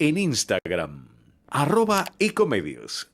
en Instagram, @ecomedios.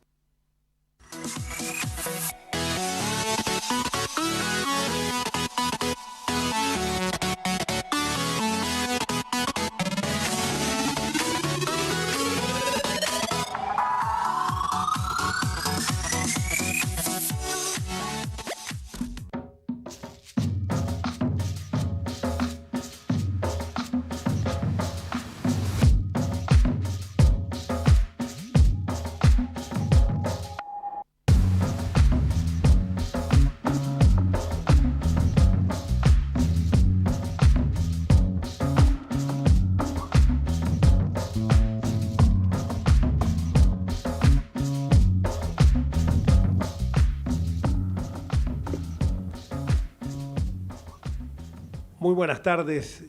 Muy buenas tardes,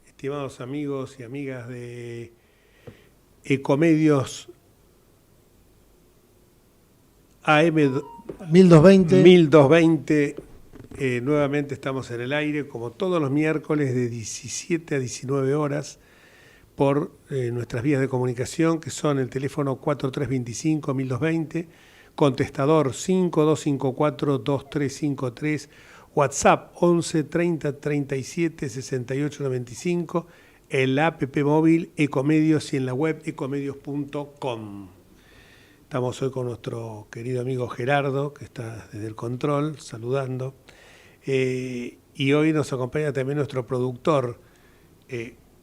estimados amigos y amigas de Ecomedios AM 1220. Nuevamente estamos en el aire, como todos los miércoles, de 17 a 19 horas, por nuestras vías de comunicación, que son el teléfono 4325-1220, contestador 5254-2353, WhatsApp 11 30 37 68 95, el app móvil Ecomedios y en la web ecomedios.com. Estamos hoy con nuestro querido amigo Gerardo, que está desde el control, saludando. Y hoy nos acompaña también nuestro productor,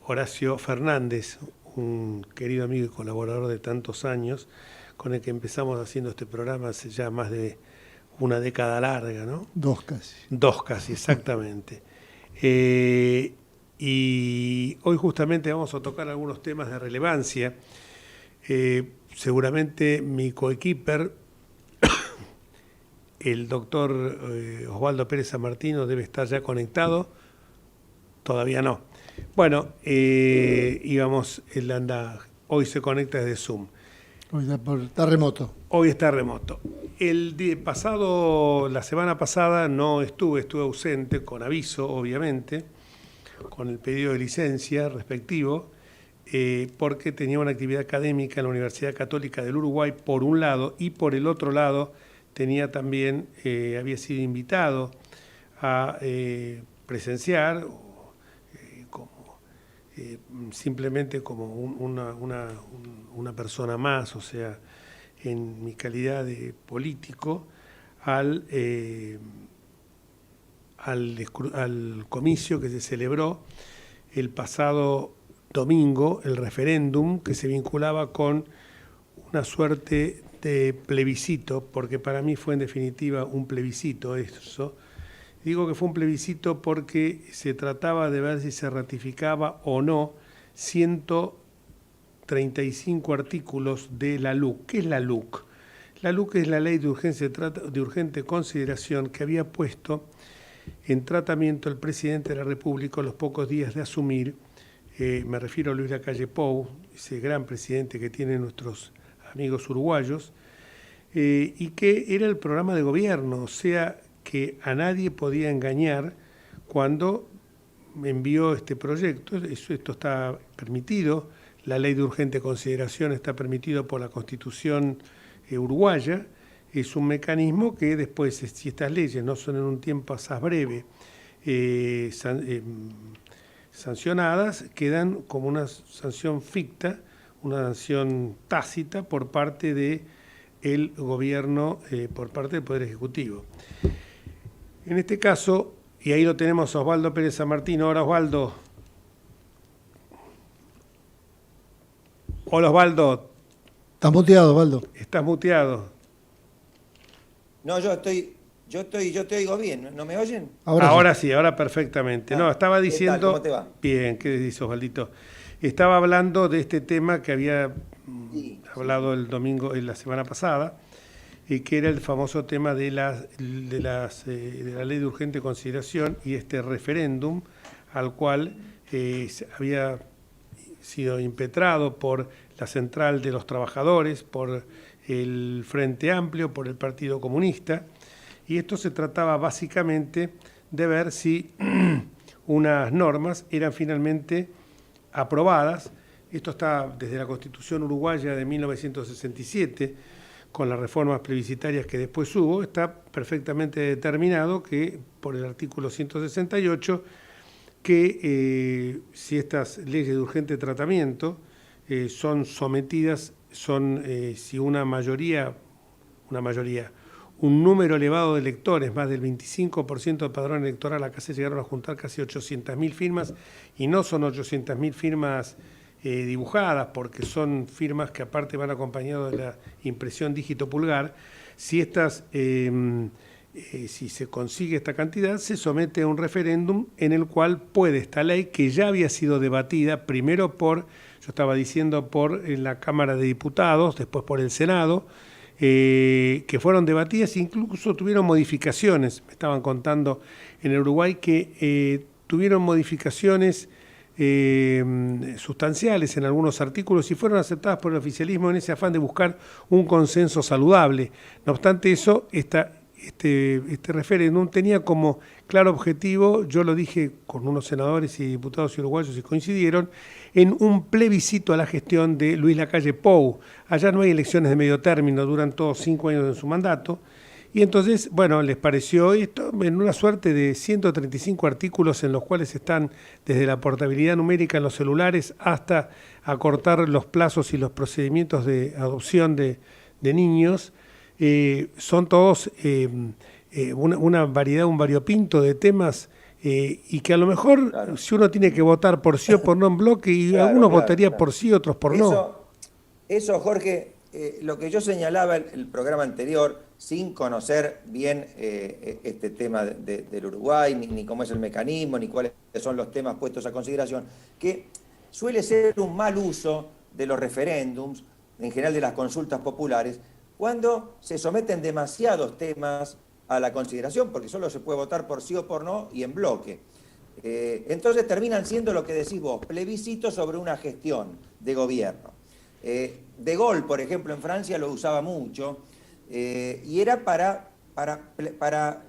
Horacio Fernández, un querido amigo y colaborador de tantos años, con el que empezamos haciendo este programa hace ya más de una década larga, ¿no? Dos casi, exactamente. Y hoy justamente vamos a tocar algunos temas de relevancia. Seguramente mi coequiper, el doctor Osvaldo Pérez San Martino, debe estar ya conectado. Todavía no. Bueno, él anda, hoy se conecta desde Zoom. Hoy está remoto. Hoy está remoto. La semana pasada no estuve ausente, con aviso, obviamente, con el pedido de licencia respectivo, porque tenía una actividad académica en la Universidad Católica del Uruguay, por un lado, y por el otro lado tenía también, había sido invitado a presenciar, simplemente como una persona más, o sea, en mi calidad de político, al comicio que se celebró el pasado domingo, el referéndum que se vinculaba con una suerte de plebiscito, porque para mí fue en definitiva un plebiscito eso. Digo que fue un plebiscito porque se trataba de ver si se ratificaba o no 135 artículos de la LUC. ¿Qué es la LUC? La LUC es la Ley de Urgente Consideración que había puesto en tratamiento el presidente de la República a los pocos días de asumir. Me refiero a Luis Lacalle Pou, ese gran presidente que tienen nuestros amigos uruguayos, y que era el programa de gobierno, o sea, que a nadie podía engañar cuando envió este proyecto. Esto está permitido, la ley de urgente consideración está permitido por la Constitución uruguaya. Es un mecanismo que después, si estas leyes no son en un tiempo asaz breve sancionadas, quedan como una sanción ficta, una sanción tácita por parte del gobierno, por parte del Poder Ejecutivo. En este caso, y ahí lo tenemos a Osvaldo Pérez San Martino. Ahora, Osvaldo. Hola, Osvaldo. ¿Estás muteado, Osvaldo? Estás muteado. No, yo te oigo bien, ¿no me oyen? Ahora sí, ahora perfectamente. No, estaba diciendo... ¿Qué tal? ¿Cómo te va? Bien, ¿qué dice Osvaldito? Estaba hablando de este tema que había hablado el domingo, la semana pasada, y que era el famoso tema de la ley de urgente consideración y este referéndum al cual había sido impetrado por la Central de los Trabajadores, por el Frente Amplio, por el Partido Comunista, y esto se trataba básicamente de ver si unas normas eran finalmente aprobadas esto está desde la Constitución uruguaya de 1967, con las reformas plebiscitarias que después hubo, está perfectamente determinado que, por el artículo 168, que si estas leyes de urgente tratamiento son sometidas, si un número elevado de electores, más del 25% del padrón electoral, acá se llegaron a juntar casi 800.000 firmas, y no son 800.000 firmas dibujadas, porque son firmas que aparte van acompañadas de la impresión dígito pulgar. Si se consigue esta cantidad, se somete a un referéndum en el cual puede esta ley, que ya había sido debatida primero por la Cámara de Diputados, después por el Senado, que fueron debatidas, incluso tuvieron modificaciones. Me estaban contando en el Uruguay que tuvieron modificaciones sustanciales en algunos artículos y fueron aceptadas por el oficialismo en ese afán de buscar un consenso saludable. No obstante eso, este referéndum tenía como claro objetivo, yo lo dije con unos senadores y diputados uruguayos y coincidieron, en un plebiscito a la gestión de Luis Lacalle Pou. Allá no hay elecciones de medio término, duran todos 5 años en su mandato. Y entonces, bueno, les pareció esto en una suerte de 135 artículos en los cuales están desde la portabilidad numérica en los celulares hasta acortar los plazos y los procedimientos de adopción de niños. Son todos una variedad, un variopinto de temas y que a lo mejor, claro, si uno tiene que votar por sí o por no en bloque, y claro, algunos votarían por sí, otros por no. Eso, Jorge, lo que yo señalaba el programa anterior, sin conocer bien este tema del Uruguay, ni cómo es el mecanismo, ni cuáles son los temas puestos a consideración, que suele ser un mal uso de los referéndums, en general de las consultas populares, cuando se someten demasiados temas a la consideración, porque solo se puede votar por sí o por no y en bloque. Entonces terminan siendo lo que decís vos, plebiscitos sobre una gestión de gobierno. De Gaulle, por ejemplo, en Francia lo usaba mucho, y era para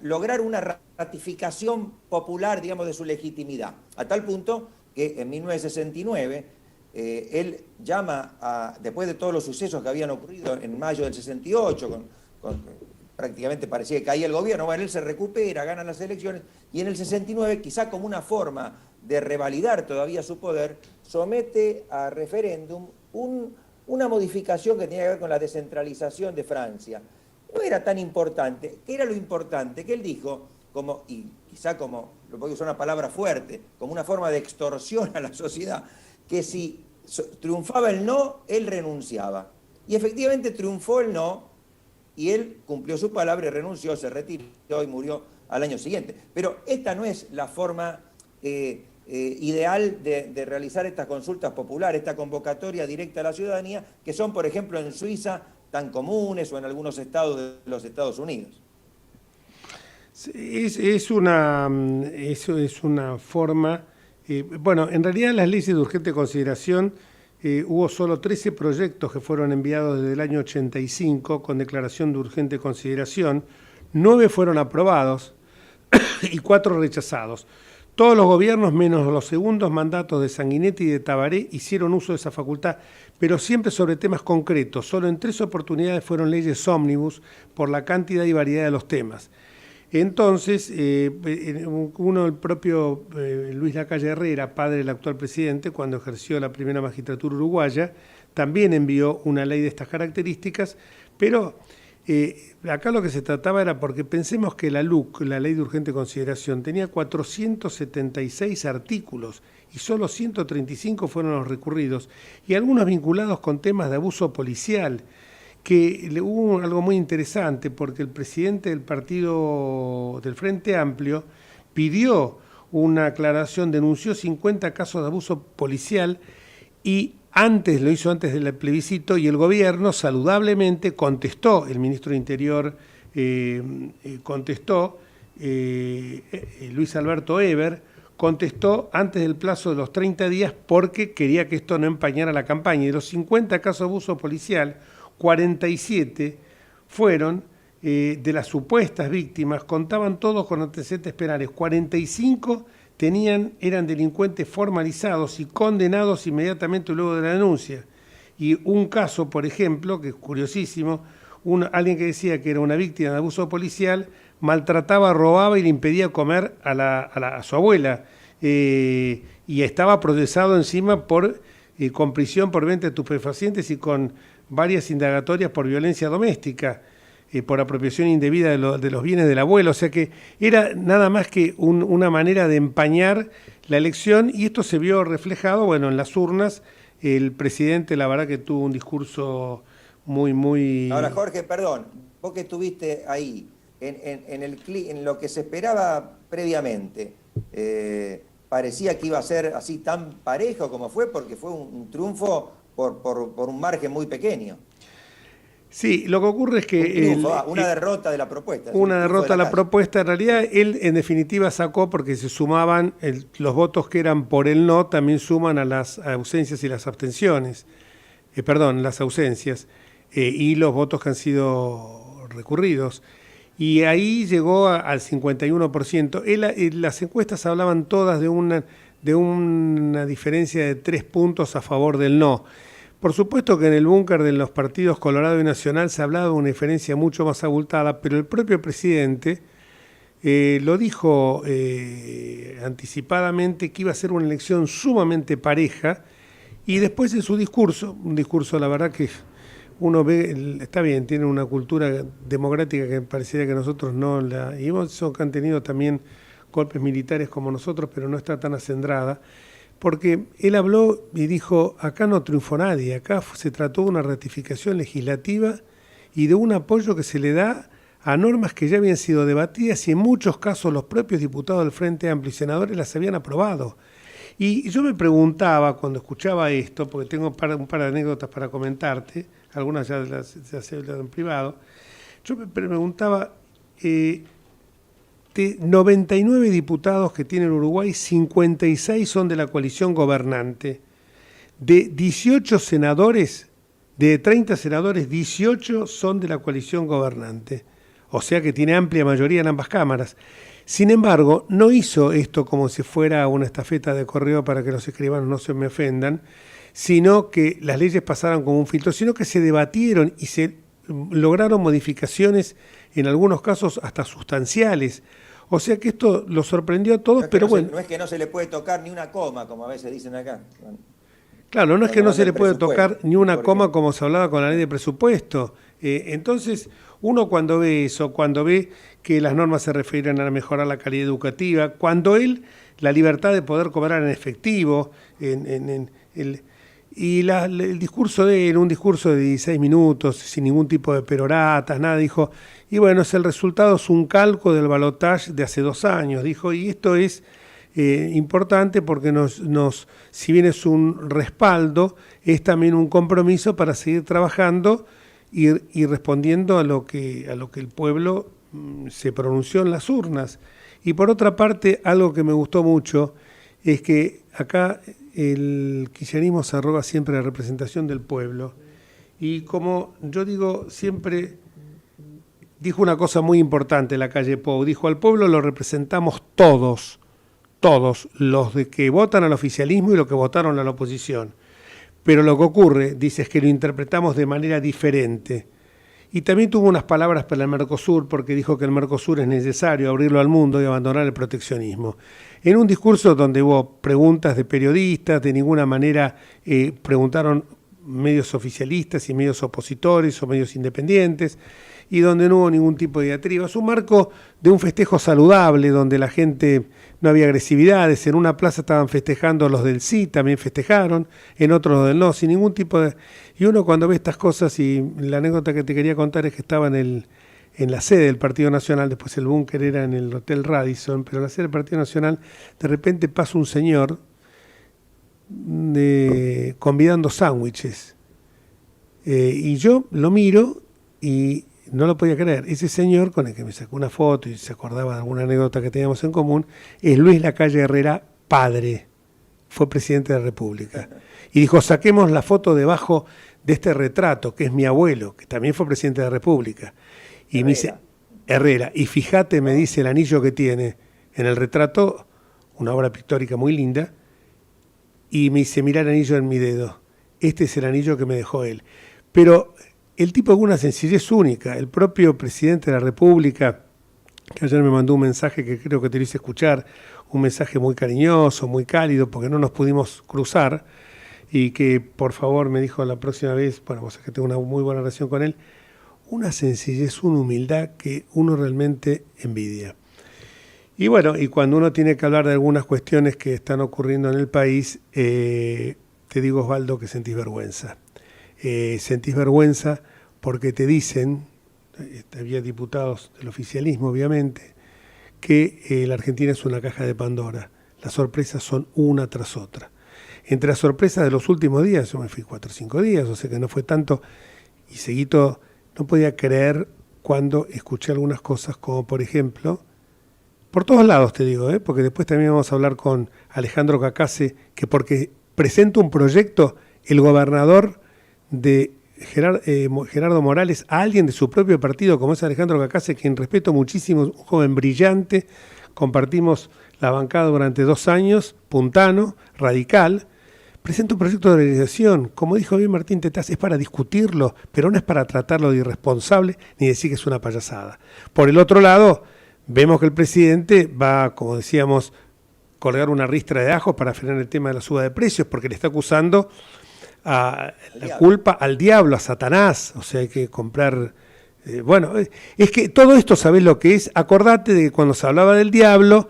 lograr una ratificación popular, digamos, de su legitimidad, a tal punto que en 1969 él llama, después de todos los sucesos que habían ocurrido en mayo del 68, prácticamente parecía que caía el gobierno, bueno, él se recupera, gana las elecciones, y en el 69, quizá como una forma de revalidar todavía su poder, somete a referéndum una modificación que tenía que ver con la descentralización de Francia. No era tan importante. ¿Qué era lo importante? Que él dijo, y quizá como, lo voy a usar una palabra fuerte, como una forma de extorsión a la sociedad, que si triunfaba el no, él renunciaba. Y efectivamente triunfó el no, y él cumplió su palabra y renunció, se retiró y murió al año siguiente. Pero esta no es la forma ideal de realizar estas consultas populares, esta convocatoria directa a la ciudadanía, que son, por ejemplo, en Suiza tan comunes o en algunos estados de los Estados Unidos. Es una forma... bueno, en realidad las leyes de urgente consideración, hubo solo 13 proyectos que fueron enviados desde el año 85 con declaración de urgente consideración, 9 fueron aprobados y 4 rechazados. Todos los gobiernos, menos los segundos mandatos de Sanguinetti y de Tabaré, hicieron uso de esa facultad, pero siempre sobre temas concretos. Solo en 3 oportunidades fueron leyes ómnibus por la cantidad y variedad de los temas. Entonces, el propio Luis Lacalle Herrera, padre del actual presidente, cuando ejerció la primera magistratura uruguaya, también envió una ley de estas características, pero acá lo que se trataba era, porque pensemos que la LUC, la Ley de Urgente Consideración, tenía 476 artículos y solo 135 fueron los recurridos, y algunos vinculados con temas de abuso policial, que hubo algo muy interesante, porque el presidente del partido del Frente Amplio pidió una aclaración, denunció 50 casos de abuso policial y lo hizo antes del plebiscito, y el gobierno saludablemente contestó, el ministro de Interior contestó, Luis Alberto Heber contestó antes del plazo de los 30 días porque quería que esto no empañara la campaña. Y de los 50 casos de abuso policial, 47 fueron de las supuestas víctimas, contaban todos con antecedentes penales, 45 eran delincuentes formalizados y condenados inmediatamente luego de la denuncia. Y un caso, por ejemplo, que es curiosísimo, alguien que decía que era una víctima de abuso policial, maltrataba, robaba y le impedía comer a su abuela. Y estaba procesado encima con prisión por venta de estupefacientes y con varias indagatorias por violencia doméstica, por apropiación indebida de los bienes del abuelo. O sea que era nada más que una manera de empañar la elección, y esto se vio reflejado, en las urnas. El presidente, la verdad que tuvo un discurso muy... Ahora, Jorge, perdón, vos que estuviste ahí, en lo que se esperaba previamente, parecía que iba a ser así tan parejo como fue, porque fue un triunfo por un margen muy pequeño. Sí, lo que ocurre es que... Una derrota de la propuesta. Una derrota de la propuesta. En realidad, él en definitiva sacó, porque se sumaban los votos que eran por el no, también suman a las ausencias y las abstenciones. Las ausencias y los votos que han sido recurridos. Y ahí llegó al 51%. Las encuestas hablaban todas de una diferencia de 3 puntos a favor del no. Por supuesto que en el búnker de los partidos Colorado y Nacional se hablaba de una diferencia mucho más abultada, pero el propio presidente lo dijo anticipadamente que iba a ser una elección sumamente pareja, y después en su discurso, un discurso la verdad que uno ve, está bien, tiene una cultura democrática que pareciera que nosotros no la... Y eso que han tenido también golpes militares como nosotros, pero no está tan acendrada. Porque él habló y dijo, acá no triunfó nadie, acá se trató de una ratificación legislativa y de un apoyo que se le da a normas que ya habían sido debatidas y en muchos casos los propios diputados del Frente Amplio y senadores las habían aprobado. Y yo me preguntaba cuando escuchaba esto, porque tengo un par de anécdotas para comentarte, algunas ya se hablan en privado, yo me preguntaba... De 99 diputados que tiene el Uruguay, 56 son de la coalición gobernante. De 18 senadores, de 30 senadores, 18 son de la coalición gobernante. O sea que tiene amplia mayoría en ambas cámaras. Sin embargo, no hizo esto como si fuera una estafeta de correo para que los escribanos no se me ofendan, sino que las leyes pasaron como un filtro, sino que se debatieron y se lograron modificaciones, en algunos casos hasta sustanciales. O sea que esto lo sorprendió a todos, pero bueno... No es que no se le puede tocar ni una coma, como a veces dicen acá. Claro, no es que no se le puede tocar ni una coma como se hablaba con la ley de presupuesto. Entonces, uno cuando ve eso, cuando ve que las normas se refieren a mejorar la calidad educativa, cuando la libertad de poder cobrar en efectivo, el discurso de él, un discurso de 16 minutos, sin ningún tipo de peroratas, nada, dijo, y bueno, el resultado es un calco del balotaje de hace 2 años, dijo, y esto es importante porque si bien es un respaldo, es también un compromiso para seguir trabajando y respondiendo a lo que el pueblo se pronunció en las urnas. Y por otra parte, algo que me gustó mucho es que acá el kirchnerismo se arroga siempre la representación del pueblo. Y como yo digo, siempre dijo una cosa muy importante en la calle Pou. Dijo, al pueblo lo representamos todos, los de que votan al oficialismo y los que votaron a la oposición. Pero lo que ocurre, dice, es que lo interpretamos de manera diferente. Y también tuvo unas palabras para el Mercosur, porque dijo que el Mercosur es necesario abrirlo al mundo y abandonar el proteccionismo. En un discurso donde hubo preguntas de periodistas, de ninguna manera preguntaron medios oficialistas y medios opositores o medios independientes, y donde no hubo ningún tipo de diatriba. Es un marco de un festejo saludable, donde la gente no había agresividades. En una plaza estaban festejando los del sí, también festejaron, en otros los del no, sin ningún tipo de... Y uno cuando ve estas cosas, y la anécdota que te quería contar es que estaba en la sede del Partido Nacional, después el búnker era en el Hotel Radisson, pero en la sede del Partido Nacional, de repente pasa un señor convidando sándwiches. Y yo lo miro y no lo podía creer. Ese señor con el que me sacó una foto y se acordaba de alguna anécdota que teníamos en común, es Luis Lacalle Herrera, padre. Fue presidente de la República. Y dijo, saquemos la foto debajo de este retrato, que es mi abuelo, que también fue presidente de la República. Y me dice, Herrera, y fíjate, me dice el anillo que tiene en el retrato, una obra pictórica muy linda, y me dice, mirá el anillo en mi dedo, este es el anillo que me dejó él. Pero el tipo con una sencillez única, el propio presidente de la República, que ayer me mandó un mensaje que creo que te lo hice escuchar, un mensaje muy cariñoso, muy cálido, porque no nos pudimos cruzar, y que por favor me dijo la próxima vez, bueno, vos sabés que tengo una muy buena relación con él, una sencillez, una humildad que uno realmente envidia. Y bueno, y cuando uno tiene que hablar de algunas cuestiones que están ocurriendo en el país, te digo, Osvaldo, que sentís vergüenza. Sentís vergüenza porque te dicen, había diputados del oficialismo obviamente, que la Argentina es una caja de Pandora. Las sorpresas son una tras otra. Entre las sorpresas de los últimos días, yo me fui 4 o 5 días, o sea que no fue tanto, y seguito, no podía creer cuando escuché algunas cosas como por ejemplo, por todos lados te digo, porque después también vamos a hablar con Alejandro Cacase, que porque presenta un proyecto, el gobernador de Gerardo Morales, a alguien de su propio partido, como es Alejandro Cacase, quien respeto muchísimo, un joven brillante, compartimos la bancada durante 2 años, puntano, radical, presenta un proyecto de organización, como dijo bien Martín Tetaz, es para discutirlo, pero no es para tratarlo de irresponsable ni decir que es una payasada. Por el otro lado, vemos que el presidente va, como decíamos, colgar una ristra de ajos para frenar el tema de la suba de precios, porque le está acusando a la culpa al diablo, a Satanás, o sea, hay que comprar... bueno, es que todo esto, ¿sabés lo que es? Acordate de que cuando se hablaba del diablo,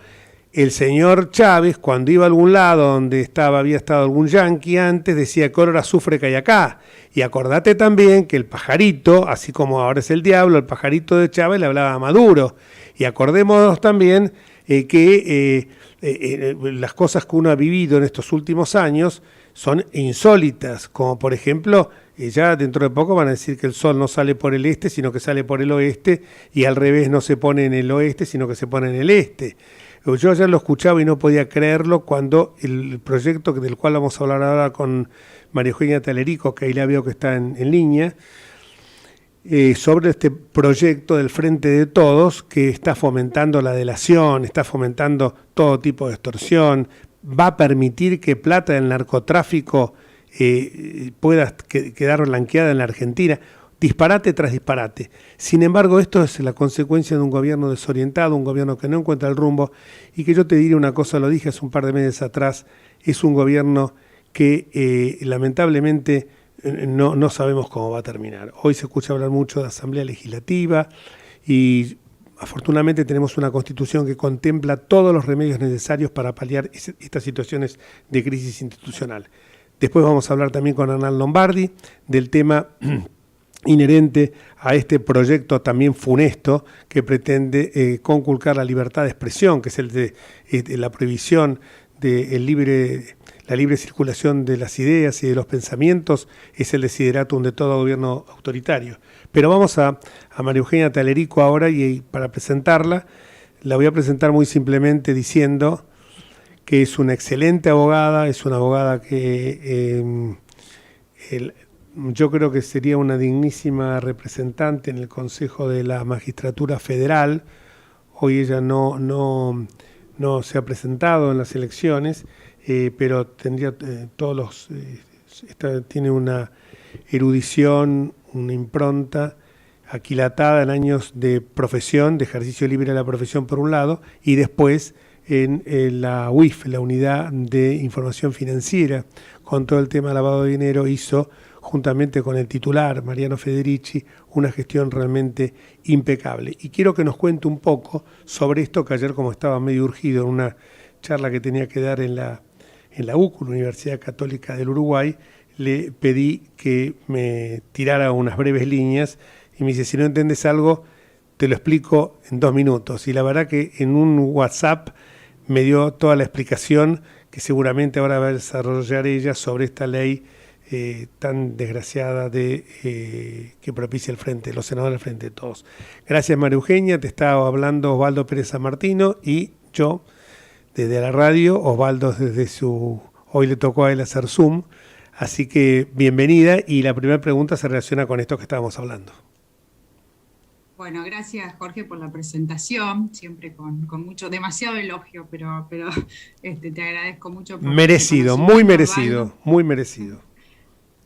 el señor Chávez, cuando iba a algún lado donde había estado algún yanqui antes, decía que olor a azufre que hay acá. Y acordate también que el pajarito, así como ahora es el diablo, el pajarito de Chávez le hablaba a Maduro. Y acordémonos también que las cosas que uno ha vivido en estos últimos años son insólitas, como por ejemplo, ya dentro de poco van a decir que el sol no sale por el este, sino que sale por el oeste, y al revés no se pone en el oeste, sino que se pone en el este. Yo ayer lo escuchaba y no podía creerlo cuando el proyecto del cual vamos a hablar ahora con María Eugenia Talerico, que ahí la veo que está en línea, sobre este proyecto del Frente de Todos, que está fomentando la delación, está fomentando todo tipo de extorsión, va a permitir que plata del narcotráfico pueda quedar blanqueada en la Argentina. Disparate tras disparate. Sin embargo, esto es la consecuencia de un gobierno desorientado, un gobierno que no encuentra el rumbo, y que yo te diré una cosa, lo dije hace un par de meses atrás, es un gobierno que lamentablemente no sabemos cómo va a terminar. Hoy se escucha hablar mucho de Asamblea Legislativa y afortunadamente tenemos una Constitución que contempla todos los remedios necesarios para paliar estas situaciones de crisis institucional. Después vamos a hablar también con Hernán Lombardi del tema inherente a este proyecto también funesto que pretende conculcar la libertad de expresión, que es el de la prohibición de la libre circulación de las ideas y de los pensamientos, es el desideratum de todo gobierno autoritario. Pero vamos a María Eugenia Talerico ahora, y para presentarla, la voy a presentar muy simplemente diciendo que es una excelente abogada, es una abogada que yo creo que sería una dignísima representante en el Consejo de la Magistratura Federal. Hoy ella no se ha presentado en las elecciones, pero tendría tiene una erudición, una impronta aquilatada en años de profesión, de ejercicio libre de la profesión por un lado, y después en la UIF, la Unidad de Información Financiera, con todo el tema de lavado de dinero, hizo juntamente con el titular, Mariano Federici, una gestión realmente impecable. Y quiero que nos cuente un poco sobre esto, que ayer, como estaba medio urgido en una charla que tenía que dar en la UCU, la Universidad Católica del Uruguay, le pedí que me tirara unas breves líneas y me dice, si no entiendes algo, te lo explico en 2 minutos. Y la verdad que en un WhatsApp me dio toda la explicación que seguramente ahora va a desarrollar ella sobre esta ley tan desgraciada que propicia los senadores del Frente de Todos. Gracias, María Eugenia. Te estaba hablando Osvaldo Pérez San Martino y yo desde la radio, Osvaldo hoy le tocó a él hacer Zoom, así que bienvenida, y la primera pregunta se relaciona con esto que estábamos hablando. Bueno, gracias Jorge por la presentación, siempre con demasiado elogio, pero te agradezco mucho. Merecido, muy merecido, Osvaldo. Muy merecido.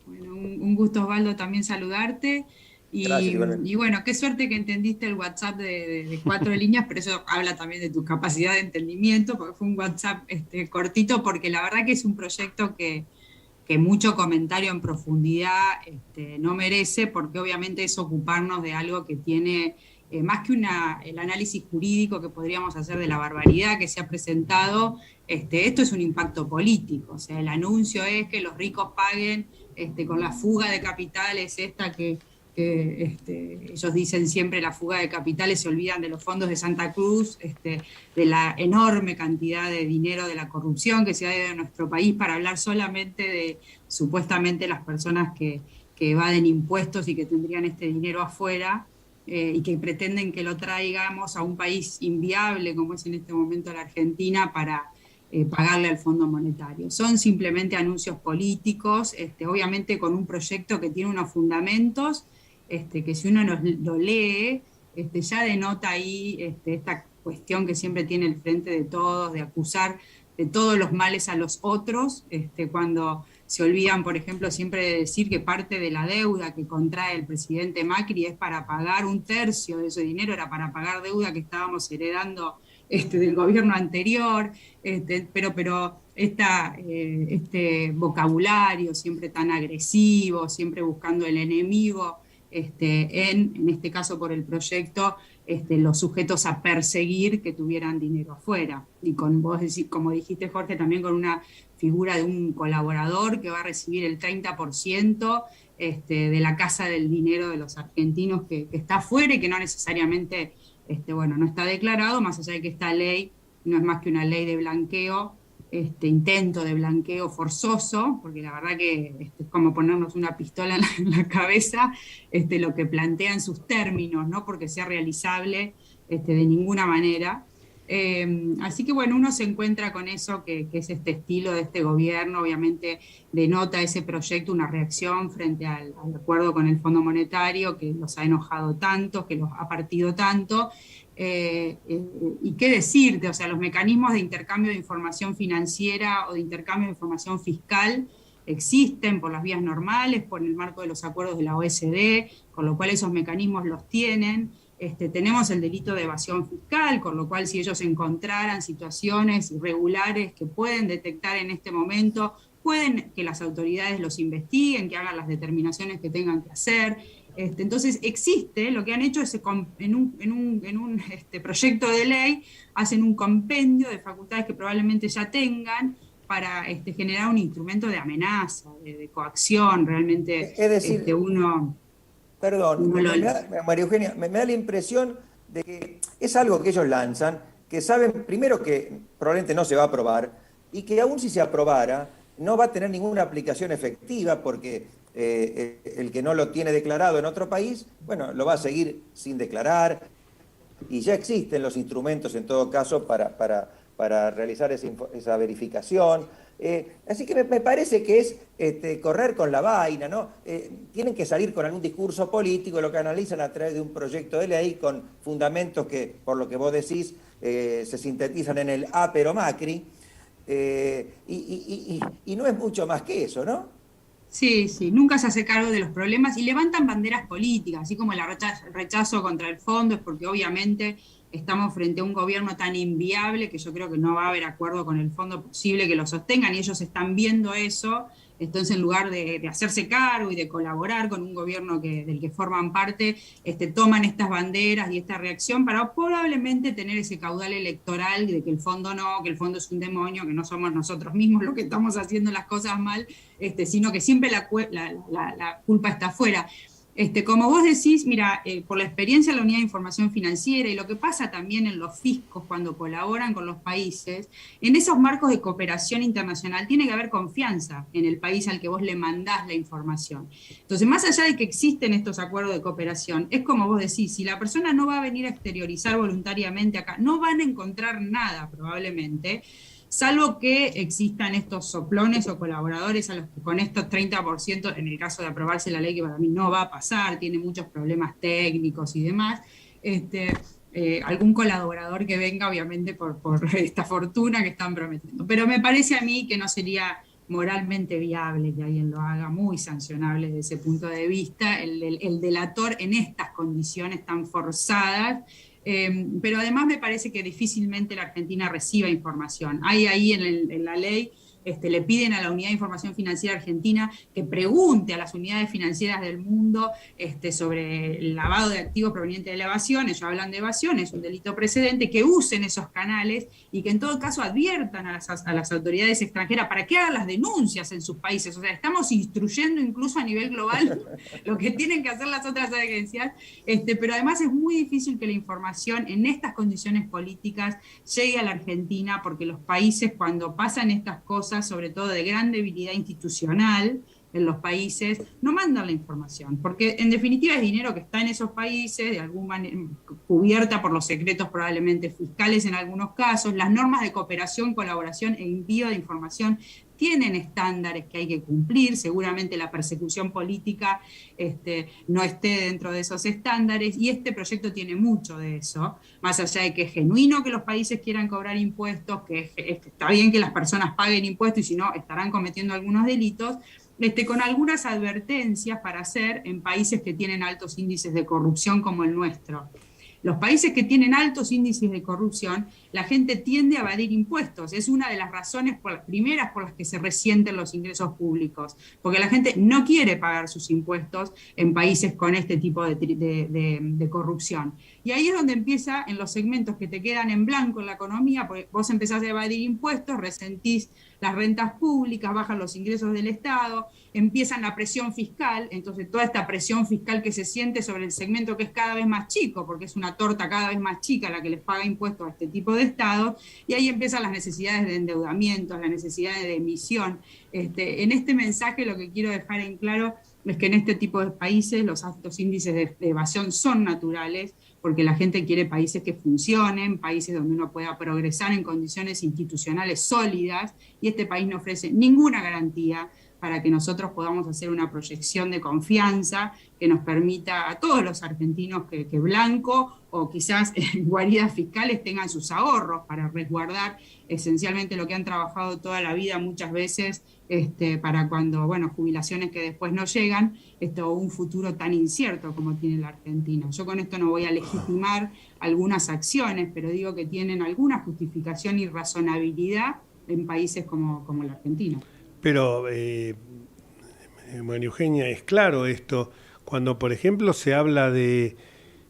Bueno, un gusto Osvaldo también saludarte. Y bueno, qué suerte que entendiste el WhatsApp de 4 líneas, pero eso habla también de tu capacidad de entendimiento, porque fue un WhatsApp cortito, porque la verdad que es un proyecto que mucho comentario en profundidad no merece, porque obviamente es ocuparnos de algo que tiene, más que el análisis jurídico que podríamos hacer de la barbaridad que se ha presentado, esto es un impacto político. O sea, el anuncio es que los ricos paguen con la fuga de capitales que ellos dicen siempre la fuga de capitales, se olvidan de los fondos de Santa Cruz, de la enorme cantidad de dinero de la corrupción que se ha ido de nuestro país, para hablar solamente de supuestamente las personas que evaden impuestos y que tendrían este dinero afuera y que pretenden que lo traigamos a un país inviable como es en este momento la Argentina para pagarle al Fondo Monetario. Son simplemente anuncios políticos, obviamente con un proyecto que tiene unos fundamentos que si uno lo lee, ya denota ahí esta cuestión que siempre tiene el Frente de Todos, de acusar de todos los males a los otros, cuando se olvidan, por ejemplo, siempre de decir que parte de la deuda que contrae el presidente Macri es para pagar, 1/3 de ese dinero era para pagar deuda que estábamos heredando del gobierno anterior, pero este vocabulario siempre tan agresivo, siempre buscando el enemigo, en este caso por el proyecto, los sujetos a perseguir que tuvieran dinero afuera. Y como dijiste Jorge, también con una figura de un colaborador que va a recibir el 30% de la casa del dinero de los argentinos que está afuera y que no necesariamente no está declarado, más allá de que esta ley no es más que una ley de blanqueo, intento de blanqueo forzoso, porque la verdad que es como ponernos una pistola en la cabeza, lo que plantea en sus términos, no porque sea realizable de ninguna manera. Así que bueno, uno se encuentra con eso, que es este estilo de este gobierno. Obviamente denota ese proyecto una reacción frente al acuerdo con el Fondo Monetario, que los ha enojado tanto, que los ha partido tanto. Y qué decirte, o sea, los mecanismos de intercambio de información financiera o de intercambio de información fiscal existen por las vías normales, por el marco de los acuerdos de la OECD, con lo cual esos mecanismos los tienen. Tenemos el delito de evasión fiscal, con lo cual si ellos encontraran situaciones irregulares que pueden detectar en este momento, pueden que las autoridades los investiguen, que hagan las determinaciones que tengan que hacer. Entonces existe, lo que han hecho es en un proyecto de ley, hacen un compendio de facultades que probablemente ya tengan para generar un instrumento de amenaza, de coacción, realmente. Es decir, Perdón, María Eugenia, me da la impresión de que es algo que ellos lanzan, que saben primero que probablemente no se va a aprobar y que aún si se aprobara no va a tener ninguna aplicación efectiva porque el que no lo tiene declarado en otro país, bueno, lo va a seguir sin declarar y ya existen los instrumentos en todo caso para realizar esa verificación. Así que me parece que es correr con la vaina, ¿no? Tienen que salir con algún discurso político, lo que analizan a través de un proyecto de ley con fundamentos que, por lo que vos decís, se sintetizan en el pero Macri, y no es mucho más que eso, ¿no? Sí, nunca se hace cargo de los problemas y levantan banderas políticas, así como el rechazo contra el fondo, es porque obviamente estamos frente a un gobierno tan inviable que yo creo que no va a haber acuerdo con el fondo posible que lo sostengan, y ellos están viendo eso. Entonces, en lugar de hacerse cargo y de colaborar con un gobierno del que forman parte, toman estas banderas y esta reacción para probablemente tener ese caudal electoral de que el fondo no, que el fondo es un demonio, que no somos nosotros mismos los que estamos haciendo las cosas mal, sino que siempre la culpa está afuera. Como vos decís, mira, por la experiencia de la Unidad de Información Financiera y lo que pasa también en los fiscos cuando colaboran con los países, en esos marcos de cooperación internacional tiene que haber confianza en el país al que vos le mandás la información. Entonces, más allá de que existen estos acuerdos de cooperación, es como vos decís, si la persona no va a venir a exteriorizar voluntariamente acá, no van a encontrar nada probablemente, salvo que existan estos soplones o colaboradores a los que con estos 30%, en el caso de aprobarse la ley, que para mí no va a pasar, tiene muchos problemas técnicos y demás, algún colaborador que venga, obviamente, por esta fortuna que están prometiendo. Pero me parece a mí que no sería moralmente viable que alguien lo haga, muy sancionable desde ese punto de vista, el delator en estas condiciones tan forzadas. Pero además me parece que difícilmente la Argentina reciba información. Hay ahí en la ley, le piden a la Unidad de Información Financiera Argentina que pregunte a las unidades financieras del mundo sobre el lavado de activos provenientes de la evasión. Ellos hablan de evasión, es un delito precedente, que usen esos canales y que en todo caso adviertan a las autoridades extranjeras para que hagan las denuncias en sus países. O sea, estamos instruyendo incluso a nivel global lo que tienen que hacer las otras agencias, pero además es muy difícil que la información en estas condiciones políticas llegue a la Argentina, porque los países, cuando pasan estas cosas, sobre todo de gran debilidad institucional en los países, no mandan la información, porque en definitiva es dinero que está en esos países, de alguna manera cubierta por los secretos probablemente fiscales en algunos casos. Las normas de cooperación, colaboración e envío de información tienen estándares que hay que cumplir. Seguramente la persecución política no esté dentro de esos estándares, y este proyecto tiene mucho de eso, más allá de que es genuino que los países quieran cobrar impuestos, que está bien que las personas paguen impuestos, y si no estarán cometiendo algunos delitos, con algunas advertencias para hacer en países que tienen altos índices de corrupción como el nuestro. Los países que tienen altos índices de corrupción, la gente tiende a evadir impuestos. Es una de las razones primeras por las que se resienten los ingresos públicos, porque la gente no quiere pagar sus impuestos en países con este tipo de corrupción. Y ahí es donde empieza, en los segmentos que te quedan en blanco en la economía, porque vos empezás a evadir impuestos, resentís las rentas públicas, bajan los ingresos del Estado, empiezan la presión fiscal. Entonces toda esta presión fiscal que se siente sobre el segmento, que es cada vez más chico, porque es una torta cada vez más chica la que les paga impuestos a este tipo de estados, y ahí empiezan las necesidades de endeudamiento, las necesidades de emisión. En este mensaje lo que quiero dejar en claro es que en este tipo de países los altos índices de evasión son naturales, porque la gente quiere países que funcionen, países donde uno pueda progresar en condiciones institucionales sólidas, y este país no ofrece ninguna garantía para que nosotros podamos hacer una proyección de confianza que nos permita a todos los argentinos que blanco o quizás en guaridas fiscales tengan sus ahorros para resguardar esencialmente lo que han trabajado toda la vida, muchas veces para cuando, jubilaciones que después no llegan, un futuro tan incierto como tiene la Argentina. Yo con esto no voy a legitimar algunas acciones, pero digo que tienen alguna justificación y razonabilidad en países como la Argentina. Pero, Eugenia, es claro esto, cuando por ejemplo se habla de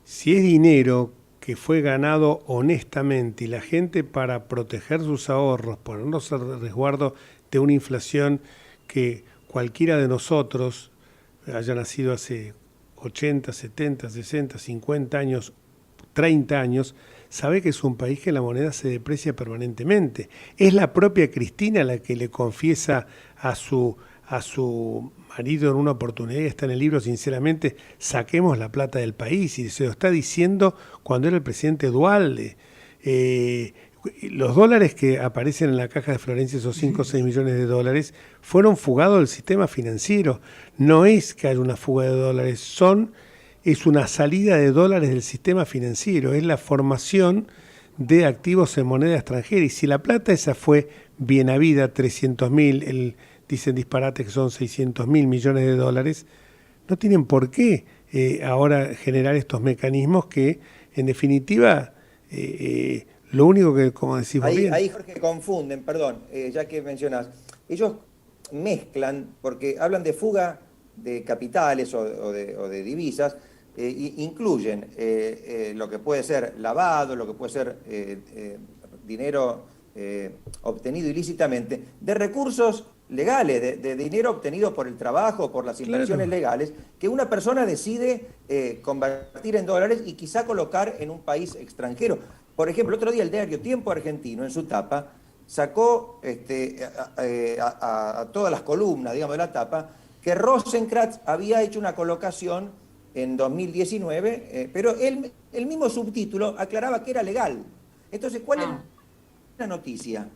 si es dinero que fue ganado honestamente y la gente, para proteger sus ahorros, ponernos al resguardo de una inflación que cualquiera de nosotros haya nacido hace 80, 70, 60, 50 años, 30 años, sabe que es un país que la moneda se deprecia permanentemente. Es la propia Cristina la que le confiesa a su marido en una oportunidad, y está en el libro, sinceramente, saquemos la plata del país, y se lo está diciendo cuando era el presidente Duhalde. Los dólares que aparecen en la caja de Florencia, esos 5 o 6 millones de dólares, fueron fugados del sistema financiero. No es que haya una fuga de dólares, es una salida de dólares del sistema financiero, es la formación de activos en moneda extranjera. Y si la plata esa fue bien habida, 300.000, dicen disparate que son 600.000 millones de dólares, no tienen por qué ahora generar estos mecanismos que, en definitiva, lo único que, como decimos ahí Jorge, confunden, perdón, ya que mencionas, ellos mezclan, porque hablan de fuga de capitales o de divisas, incluyen lo que puede ser lavado, lo que puede ser dinero obtenido ilícitamente, de recursos legales, de dinero obtenido por el trabajo, por las inversiones legales, que una persona decide convertir en dólares y quizá colocar en un país extranjero. Por ejemplo, el otro día el diario Tiempo Argentino, en su tapa, sacó a todas las columnas, digamos, de la tapa, que Rosenkrantz había hecho una colocación en 2019, pero el mismo subtítulo aclaraba que era legal. Entonces, ¿cuál es la noticia?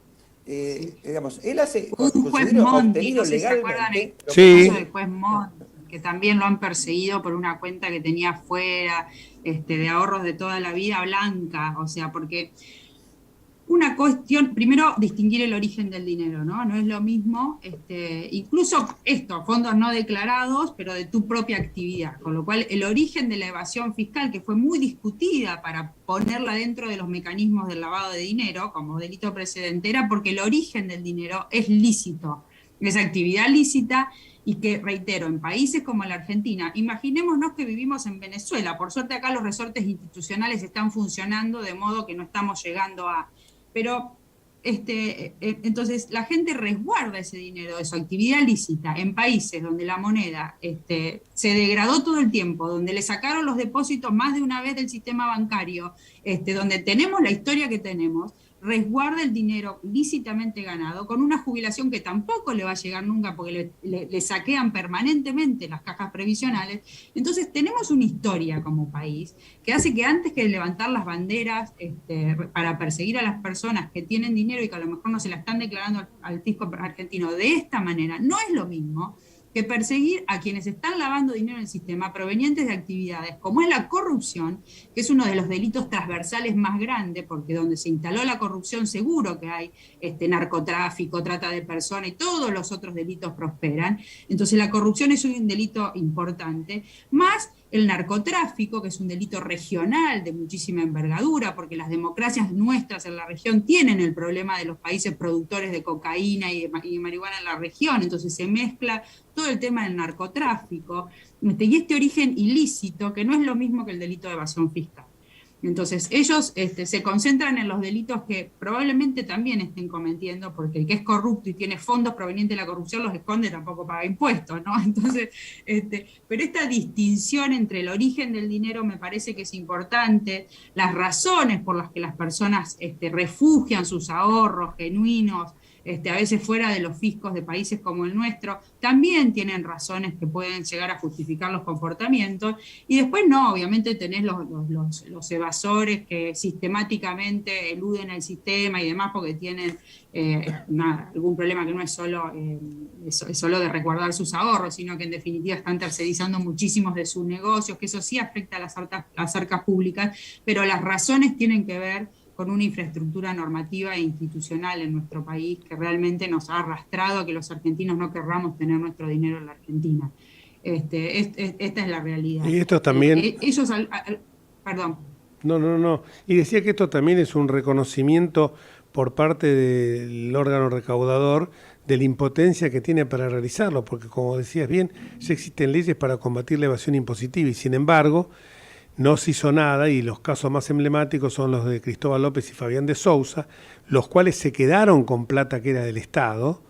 Digamos, él hace un juez Monti, no sé si se acuerdan sí. del juez Monti. que también lo han perseguido por una cuenta que tenía afuera, de ahorros de toda la vida, blanca, o sea, porque una cuestión, primero distinguir el origen del dinero, ¿no? No es lo mismo, incluso fondos no declarados, pero de tu propia actividad, con lo cual el origen de la evasión fiscal, que fue muy discutida para ponerla dentro de los mecanismos del lavado de dinero como delito precedente, era porque el origen del dinero es lícito, es actividad lícita, y que, reitero, en países como la Argentina, imaginémonos que vivimos en Venezuela, por suerte acá los resortes institucionales están funcionando de modo que no estamos llegando a... Pero entonces la gente resguarda ese dinero de su actividad lícita en países donde la moneda se degradó todo el tiempo, donde le sacaron los depósitos más de una vez del sistema bancario, donde tenemos la historia que tenemos, resguarda el dinero lícitamente ganado con una jubilación que tampoco le va a llegar nunca porque le saquean permanentemente las cajas previsionales. Entonces tenemos una historia como país que hace que antes que levantar las banderas para perseguir a las personas que tienen dinero y que a lo mejor no se la están declarando al fisco argentino de esta manera, no es lo mismo que perseguir a quienes están lavando dinero en el sistema provenientes de actividades como es la corrupción, que es uno de los delitos transversales más grandes, porque donde se instaló la corrupción seguro que hay narcotráfico, trata de personas y todos los otros delitos prosperan. Entonces la corrupción es un delito importante, más el narcotráfico, que es un delito regional de muchísima envergadura, porque las democracias nuestras en la región tienen el problema de los países productores de cocaína y de marihuana en la región, entonces se mezcla todo el tema del narcotráfico, y este origen ilícito, que no es lo mismo que el delito de evasión fiscal. Entonces ellos se concentran en los delitos que probablemente también estén cometiendo, porque el que es corrupto y tiene fondos provenientes de la corrupción los esconde y tampoco paga impuestos, ¿no? Entonces, pero esta distinción entre el origen del dinero me parece que es importante, las razones por las que las personas refugian sus ahorros genuinos, a veces fuera de los fiscos de países como el nuestro, también tienen razones que pueden llegar a justificar los comportamientos. Y después no, obviamente tenés los evasores que sistemáticamente eluden el sistema y demás porque tienen algún problema que no es solo, es solo de resguardar sus ahorros, sino que en definitiva están tercerizando muchísimos de sus negocios, que eso sí afecta a las arcas públicas, pero las razones tienen que ver con una infraestructura normativa e institucional en nuestro país que realmente nos ha arrastrado a que los argentinos no querramos tener nuestro dinero en la Argentina. Esta es la realidad. Y esto también... ellos, perdón. No. Y decía que esto también es un reconocimiento por parte del órgano recaudador de la impotencia que tiene para realizarlo, porque como decías bien, ya existen leyes para combatir la evasión impositiva y sin embargo no se hizo nada, y los casos más emblemáticos son los de Cristóbal López y Fabián de Sousa, los cuales se quedaron con plata que era del Estado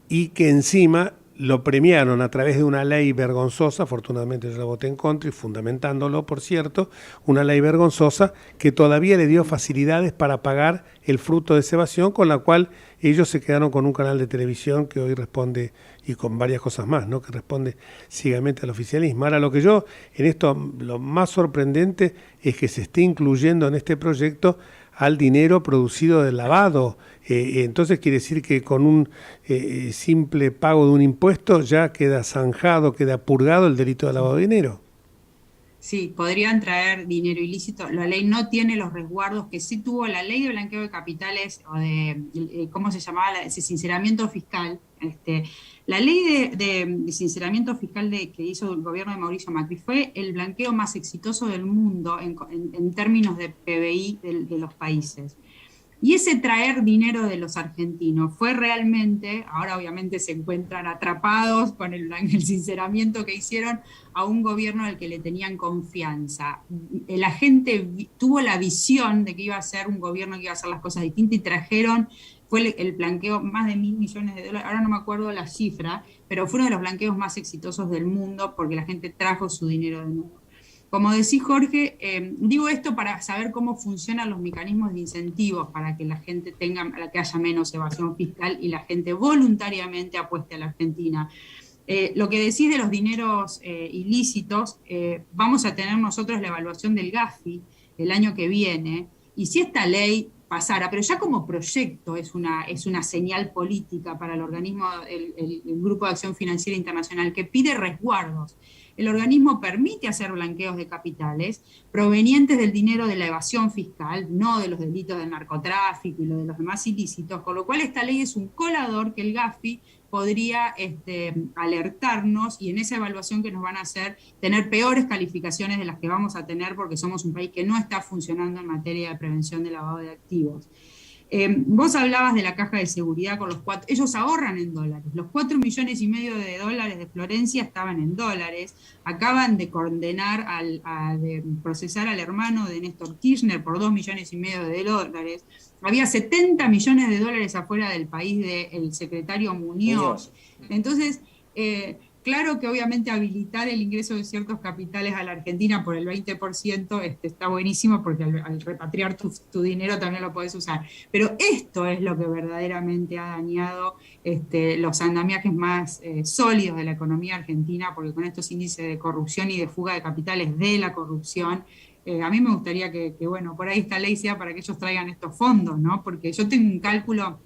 y que encima lo premiaron a través de una ley vergonzosa, afortunadamente yo la voté en contra y fundamentándolo, por cierto, una ley vergonzosa que todavía le dio facilidades para pagar el fruto de esa evasión, con la cual ellos se quedaron con un canal de televisión que hoy responde, y con varias cosas más, ¿no?, que responde ciegamente al oficialismo. Ahora, lo que yo, en esto, lo más sorprendente es que se esté incluyendo en este proyecto al dinero producido del lavado. Entonces quiere decir que con un simple pago de un impuesto ya queda zanjado, queda purgado el delito de lavado de dinero. Sí, podrían traer dinero ilícito. La ley no tiene los resguardos que sí tuvo la ley de blanqueo de capitales o de, ¿cómo se llamaba? Ese sinceramiento fiscal. La ley de sinceramiento fiscal que hizo el gobierno de Mauricio Macri fue el blanqueo más exitoso del mundo en términos de PBI de los países. Y ese traer dinero de los argentinos fue realmente, ahora obviamente se encuentran atrapados con el sinceramiento que hicieron a un gobierno al que le tenían confianza. La gente tuvo la visión de que iba a ser un gobierno que iba a hacer las cosas distintas y trajeron, fue el blanqueo más de $1.000 millones, ahora no me acuerdo la cifra, pero fue uno de los blanqueos más exitosos del mundo porque la gente trajo su dinero de nuevo. Como decís, Jorge, digo esto para saber cómo funcionan los mecanismos de incentivos para que la gente para que haya menos evasión fiscal y la gente voluntariamente apueste a la Argentina. Lo que decís de los dineros ilícitos, vamos a tener nosotros la evaluación del GAFI el año que viene, y si esta ley pasara, pero ya como proyecto es una señal política para el organismo, el Grupo de Acción Financiera Internacional, que pide resguardos. El organismo permite hacer blanqueos de capitales provenientes del dinero de la evasión fiscal, no de los delitos del narcotráfico y de los demás ilícitos, con lo cual esta ley es un colador que el Gafi podría alertarnos, y en esa evaluación que nos van a hacer, tener peores calificaciones de las que vamos a tener, porque somos un país que no está funcionando en materia de prevención de lavado de activos. Vos hablabas de la caja de seguridad con los 4, ellos ahorran en dólares, los 4,5 millones de dólares de Florencia estaban en dólares, acaban de condenar, de procesar al hermano de Néstor Kirchner por 2,5 millones de dólares, había 70 millones de dólares afuera del país del secretario Muñoz. Entonces, claro que obviamente habilitar el ingreso de ciertos capitales a la Argentina por el 20% está buenísimo, porque al repatriar tu dinero también lo podés usar. Pero esto es lo que verdaderamente ha dañado los andamiajes más sólidos de la economía argentina, porque con estos índices de corrupción y de fuga de capitales de la corrupción, a mí me gustaría que, bueno, por ahí esta ley sea para que ellos traigan estos fondos, ¿no? Porque yo tengo un cálculo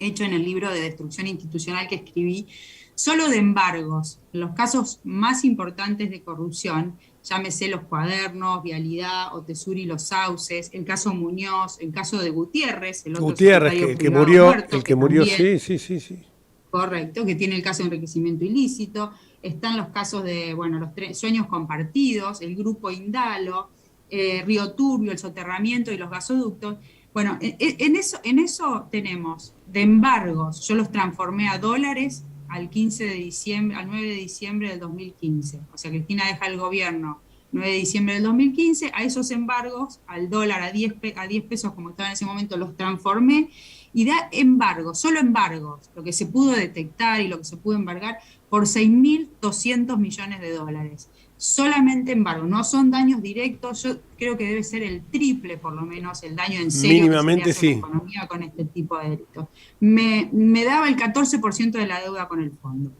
hecho en el libro de Destrucción Institucional que escribí, solo de embargos, los casos más importantes de corrupción, llámese los cuadernos, Vialidad, Otesur y los sauces, el caso Muñoz, el caso de Gutiérrez, el otro Gutiérrez, que murió, muerto, el que murió, también, sí. Correcto, que tiene el caso de enriquecimiento ilícito, están los casos de, bueno, los sueños compartidos, el grupo Indalo, Río Turbio, el soterramiento y los gasoductos. Bueno, en eso tenemos de embargos, yo los transformé a dólares al 9 de diciembre del 2015. O sea, Cristina deja el gobierno 9 de diciembre del 2015, a esos embargos, al dólar a 10 pesos como estaba en ese momento, los transformé y da embargos, solo embargos, lo que se pudo detectar y lo que se pudo embargar, por 6.200 millones de dólares. Solamente embargo, no son daños directos, yo creo que debe ser el triple por lo menos el daño en serio mínimamente, que se le hace a la economía con este tipo de delitos. Me daba el 14% de la deuda con el fondo.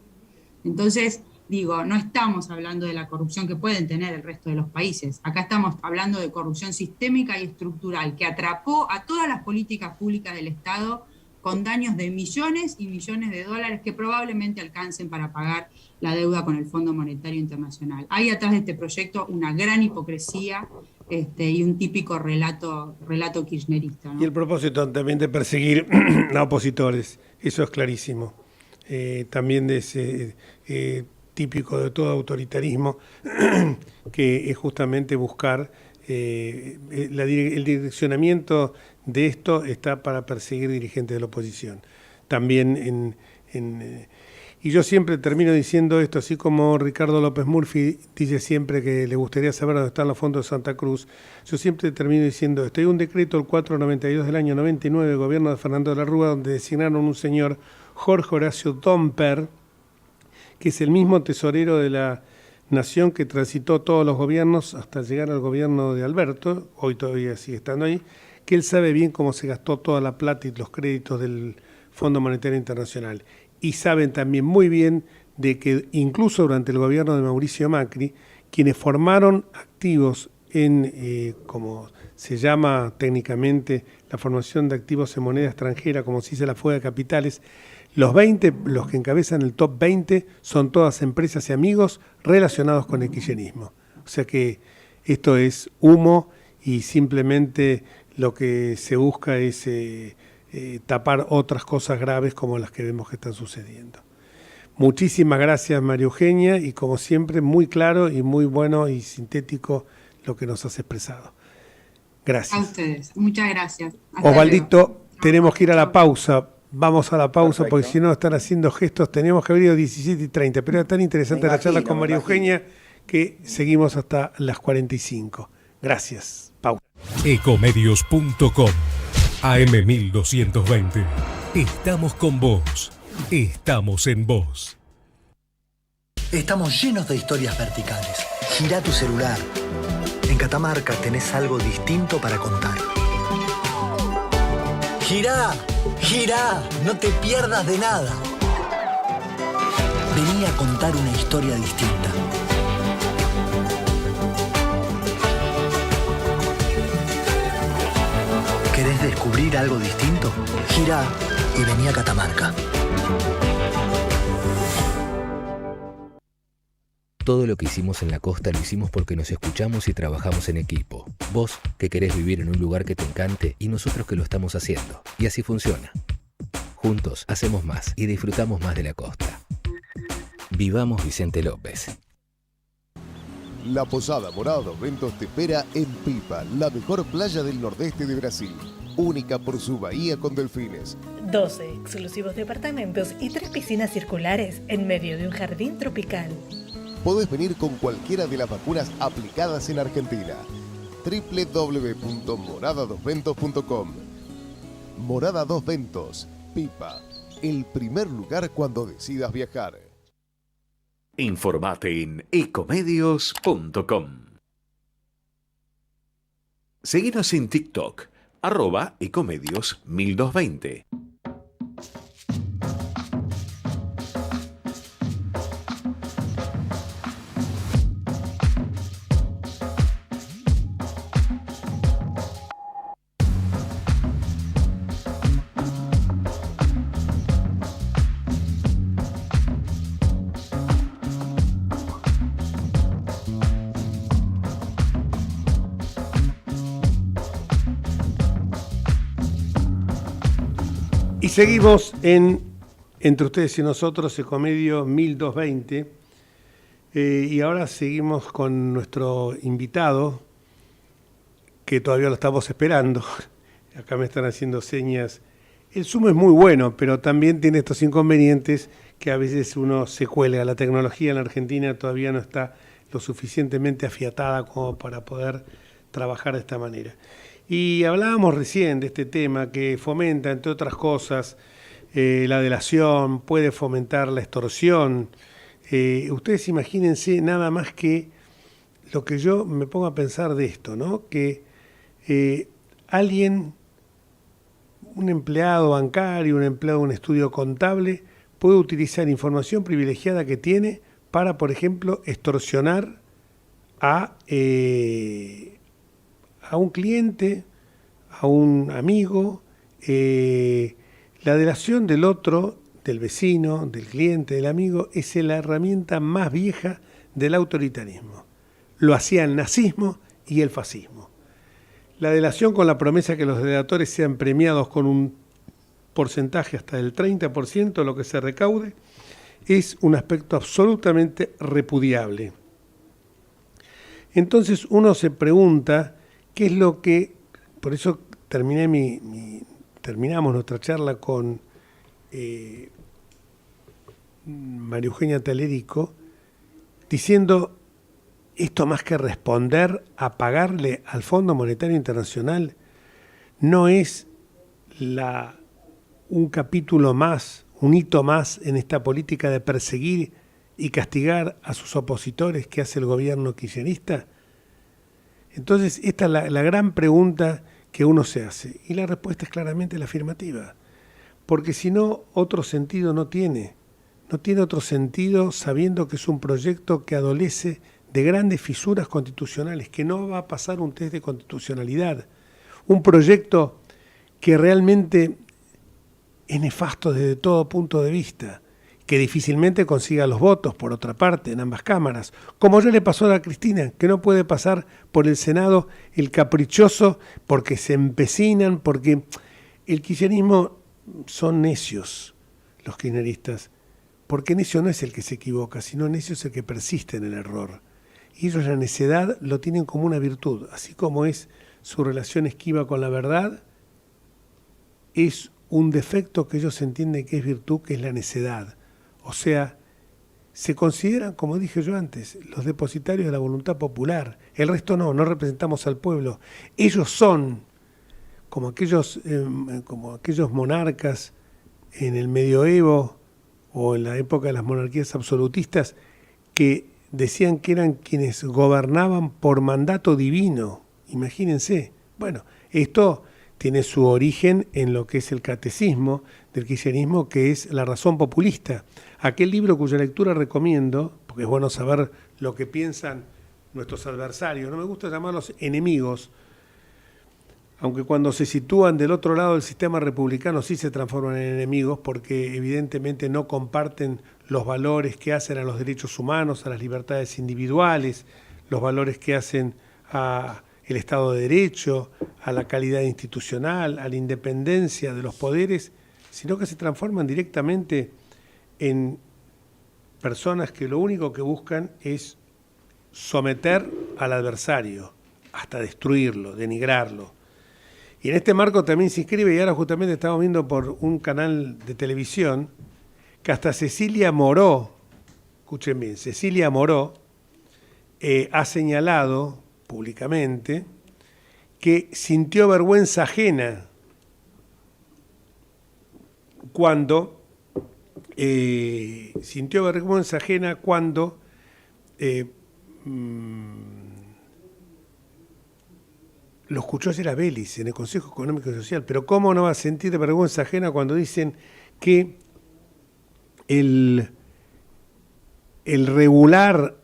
Entonces, digo, no estamos hablando de la corrupción que pueden tener el resto de los países, acá estamos hablando de corrupción sistémica y estructural que atrapó a todas las políticas públicas del Estado con daños de millones y millones de dólares que probablemente alcancen para pagar la deuda con el Fondo Monetario Internacional. Hay atrás de este proyecto una gran hipocresía y un típico relato kirchnerista, ¿no? Y el propósito también de perseguir a opositores, eso es clarísimo. También de ese típico de todo autoritarismo, que es justamente buscar el direccionamiento de esto está para perseguir dirigentes de la oposición. También y yo siempre termino diciendo esto, así como Ricardo López Murphy dice siempre que le gustaría saber dónde están los fondos de Santa Cruz, yo siempre termino diciendo esto. Hay un decreto, el 492 del año 99, del gobierno de Fernando de la Rúa, donde designaron un señor, Jorge Horacio Domper, que es el mismo tesorero de la nación que transitó todos los gobiernos hasta llegar al gobierno de Alberto, hoy todavía sigue estando ahí, que él sabe bien cómo se gastó toda la plata y los créditos del Fondo Monetario Internacional. Y saben también muy bien de que incluso durante el gobierno de Mauricio Macri, quienes formaron activos en, como se llama técnicamente, la formación de activos en moneda extranjera, como se dice la fuga de capitales, los que encabezan el top 20 son todas empresas y amigos relacionados con el kirchnerismo. O sea que esto es humo y simplemente lo que se busca es tapar otras cosas graves como las que vemos que están sucediendo. Muchísimas gracias, María Eugenia, y como siempre, muy claro y muy bueno y sintético lo que nos has expresado. Gracias. A ustedes, muchas gracias. Osvaldito, luego. Tenemos que ir a la pausa. Vamos a la pausa. Perfecto. Porque si no están haciendo gestos. Teníamos que haber ido 17:30, pero era tan interesante la charla con María Eugenia que seguimos hasta las 45. Gracias. Pausa. Ecomedios.com AM1220. Estamos con vos. Estamos en vos. Estamos llenos de historias verticales. Girá tu celular. En Catamarca tenés algo distinto para contar. Girá, girá, no te pierdas de nada. Vení a contar una historia distinta. ¿Querés descubrir algo distinto? Gira y vení a Catamarca. Todo lo que hicimos en la costa lo hicimos porque nos escuchamos y trabajamos en equipo. Vos, que querés vivir en un lugar que te encante, y nosotros que lo estamos haciendo. Y así funciona. Juntos hacemos más y disfrutamos más de la costa. Vivamos Vicente López. La Posada Morada dos Ventos te espera en Pipa, la mejor playa del nordeste de Brasil. Única por su bahía con delfines. 12 exclusivos departamentos y 3 piscinas circulares en medio de un jardín tropical. Podés venir con cualquiera de las vacunas aplicadas en Argentina. www.moradadosventos.com. Morada Dos Ventos, Pipa, el primer lugar cuando decidas viajar. Informate en ecomedios.com. Seguinos en TikTok, @ecomedios1220. Y seguimos en Entre Ustedes y Nosotros, Ecomedio 1220. Y ahora seguimos con nuestro invitado, que todavía lo estamos esperando. Acá me están haciendo señas. El Zoom es muy bueno, pero también tiene estos inconvenientes que a veces uno se cuelga. La tecnología en la Argentina todavía no está lo suficientemente afiatada como para poder trabajar de esta manera. Y hablábamos recién de este tema que fomenta, entre otras cosas, la delación, puede fomentar la extorsión. Ustedes imagínense nada más que lo que yo me pongo a pensar de esto, ¿no? Que alguien, un empleado bancario, un empleado de un estudio contable, puede utilizar información privilegiada que tiene para, por ejemplo, extorsionar a un cliente, a un amigo. La delación del otro, del vecino, del cliente, del amigo, es la herramienta más vieja del autoritarismo. Lo hacía el nazismo y el fascismo. La delación con la promesa que los delatores sean premiados con un porcentaje hasta del 30% de lo que se recaude es un aspecto absolutamente repudiable. Entonces uno se pregunta qué es lo que, por eso terminamos nuestra charla con María Eugenia Talerico, diciendo, esto más que responder a pagarle al Fondo Monetario Internacional, no es un capítulo más, un hito más en esta política de perseguir y castigar a sus opositores que hace el gobierno kirchnerista. Entonces, esta es la gran pregunta que uno se hace. Y la respuesta es claramente la afirmativa. Porque si no, otro sentido no tiene. No tiene otro sentido sabiendo que es un proyecto que adolece de grandes fisuras constitucionales, que no va a pasar un test de constitucionalidad. Un proyecto que realmente es nefasto desde todo punto de vista, que difícilmente consiga los votos, por otra parte, en ambas cámaras, como ya le pasó a Cristina, que no puede pasar por el Senado el caprichoso, porque se empecinan, porque el kirchnerismo son necios, los kirchneristas, porque necio no es el que se equivoca, sino necio es el que persiste en el error. Y ellos la necedad lo tienen como una virtud, así como es su relación esquiva con la verdad, es un defecto que ellos entienden que es virtud, que es la necedad. O sea, se consideran, como dije yo antes, los depositarios de la voluntad popular. El resto no representamos al pueblo. Ellos son como aquellos monarcas en el medioevo o en la época de las monarquías absolutistas que decían que eran quienes gobernaban por mandato divino. Imagínense. Bueno, esto tiene su origen en lo que es el catecismo del kirchnerismo, que es la razón populista. Aquel libro cuya lectura recomiendo, porque es bueno saber lo que piensan nuestros adversarios, no me gusta llamarlos enemigos, aunque cuando se sitúan del otro lado del sistema republicano sí se transforman en enemigos porque evidentemente no comparten los valores que hacen a los derechos humanos, a las libertades individuales, los valores que hacen a el Estado de Derecho, a la calidad institucional, a la independencia de los poderes, sino que se transforman directamente en personas que lo único que buscan es someter al adversario, hasta destruirlo, denigrarlo. Y en este marco también se inscribe, y ahora justamente estamos viendo por un canal de televisión, que hasta Cecilia Moró, escuchen bien, Cecilia Moró ha señalado públicamente que sintió vergüenza ajena cuando lo escuchó ayer a Vélez en el Consejo Económico y Social, pero ¿cómo no va a sentir vergüenza ajena cuando dicen que el regular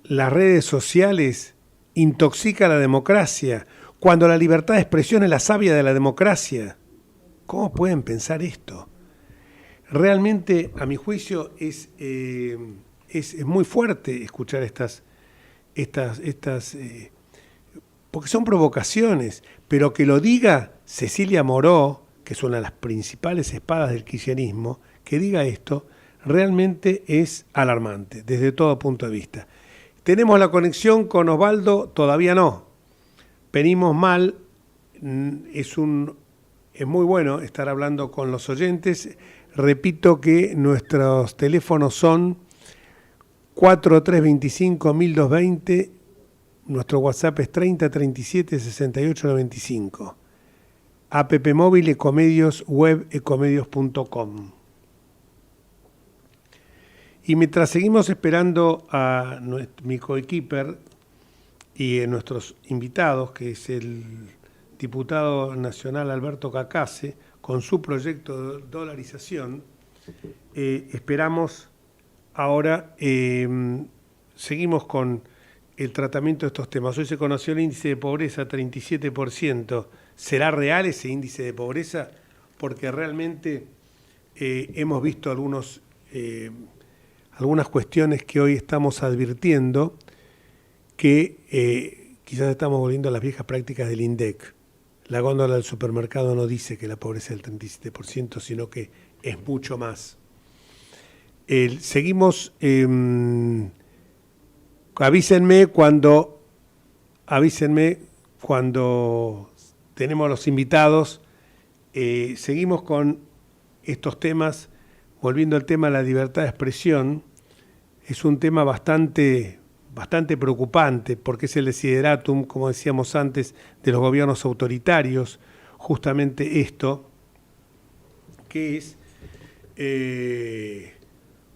las redes sociales intoxica la democracia, cuando la libertad de expresión es la savia de la democracia? ¿Cómo pueden pensar esto? Realmente, a mi juicio, es muy fuerte escuchar estas porque son provocaciones, pero que lo diga Cecilia Moró, que es una de las principales espadas del kirchnerismo, que diga esto, realmente es alarmante, desde todo punto de vista. ¿Tenemos la conexión con Osvaldo? Todavía no. Venimos mal, es muy bueno estar hablando con los oyentes. Repito que nuestros teléfonos son 4325-1220, nuestro WhatsApp es 3037-6895. App móvil Ecomedios, web ecomedios.com. Y mientras seguimos esperando a mi coequiper y a nuestros invitados, que es el diputado nacional Alberto Cacase, con su proyecto de dolarización, esperamos ahora, seguimos con el tratamiento de estos temas. Hoy se conoció el índice de pobreza, 37%. ¿Será real ese índice de pobreza? Porque realmente hemos visto algunas cuestiones que hoy estamos advirtiendo que quizás estamos volviendo a las viejas prácticas del INDEC. La góndola del supermercado no dice que la pobreza es del 37%, sino que es mucho más. Seguimos, avísenme cuando tenemos los invitados. Seguimos con estos temas, volviendo al tema de la libertad de expresión. Es un tema bastante preocupante, porque es el desideratum, como decíamos antes, de los gobiernos autoritarios, justamente esto, que es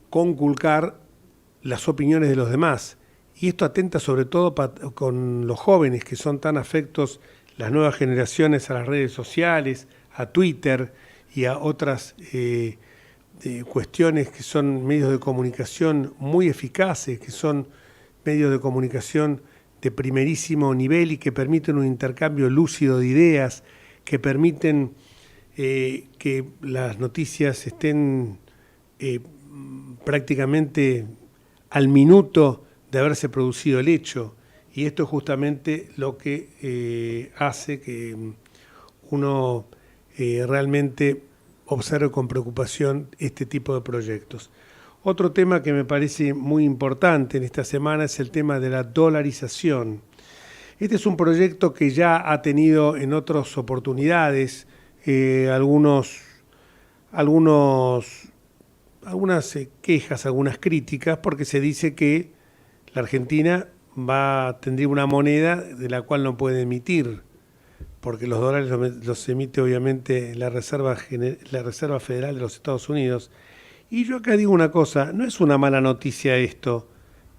conculcar las opiniones de los demás. Y esto atenta sobre todo con los jóvenes, que son tan afectos, las nuevas generaciones, a las redes sociales, a Twitter y a otras cuestiones que son medios de comunicación muy eficaces, que son medios de comunicación de primerísimo nivel y que permiten un intercambio lúcido de ideas, que permiten que las noticias estén prácticamente al minuto de haberse producido el hecho. Y esto es justamente lo que hace que uno realmente observe con preocupación este tipo de proyectos. Otro tema que me parece muy importante en esta semana es el tema de la dolarización. Este es un proyecto que ya ha tenido en otras oportunidades algunas quejas, algunas críticas, porque se dice que la Argentina tendría una moneda de la cual no puede emitir, porque los dólares los emite obviamente la Reserva Federal de los Estados Unidos. Y yo acá digo una cosa, no es una mala noticia esto.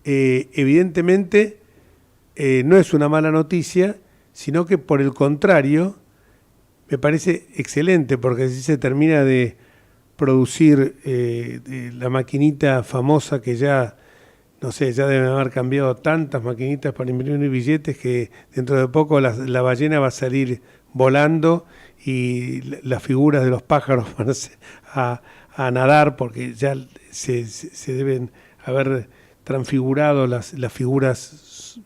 Evidentemente no es una mala noticia, sino que por el contrario me parece excelente, porque así se termina de producir la maquinita famosa que ya, no sé, ya deben haber cambiado tantas maquinitas para imprimir billetes que dentro de poco la ballena va a salir volando y las figuras de los pájaros van a nadar porque ya se deben haber transfigurado las figuras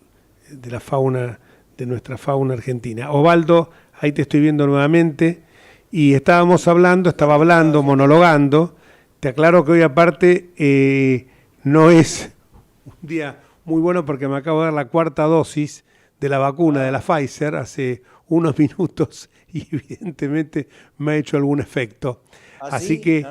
de la fauna, de nuestra fauna argentina. Osvaldo, ahí te estoy viendo nuevamente y estaba hablando, monologando. Te aclaro que hoy aparte no es un día muy bueno porque me acabo de dar la 4ª dosis de la vacuna de la Pfizer hace unos minutos y evidentemente me ha hecho algún efecto. Así que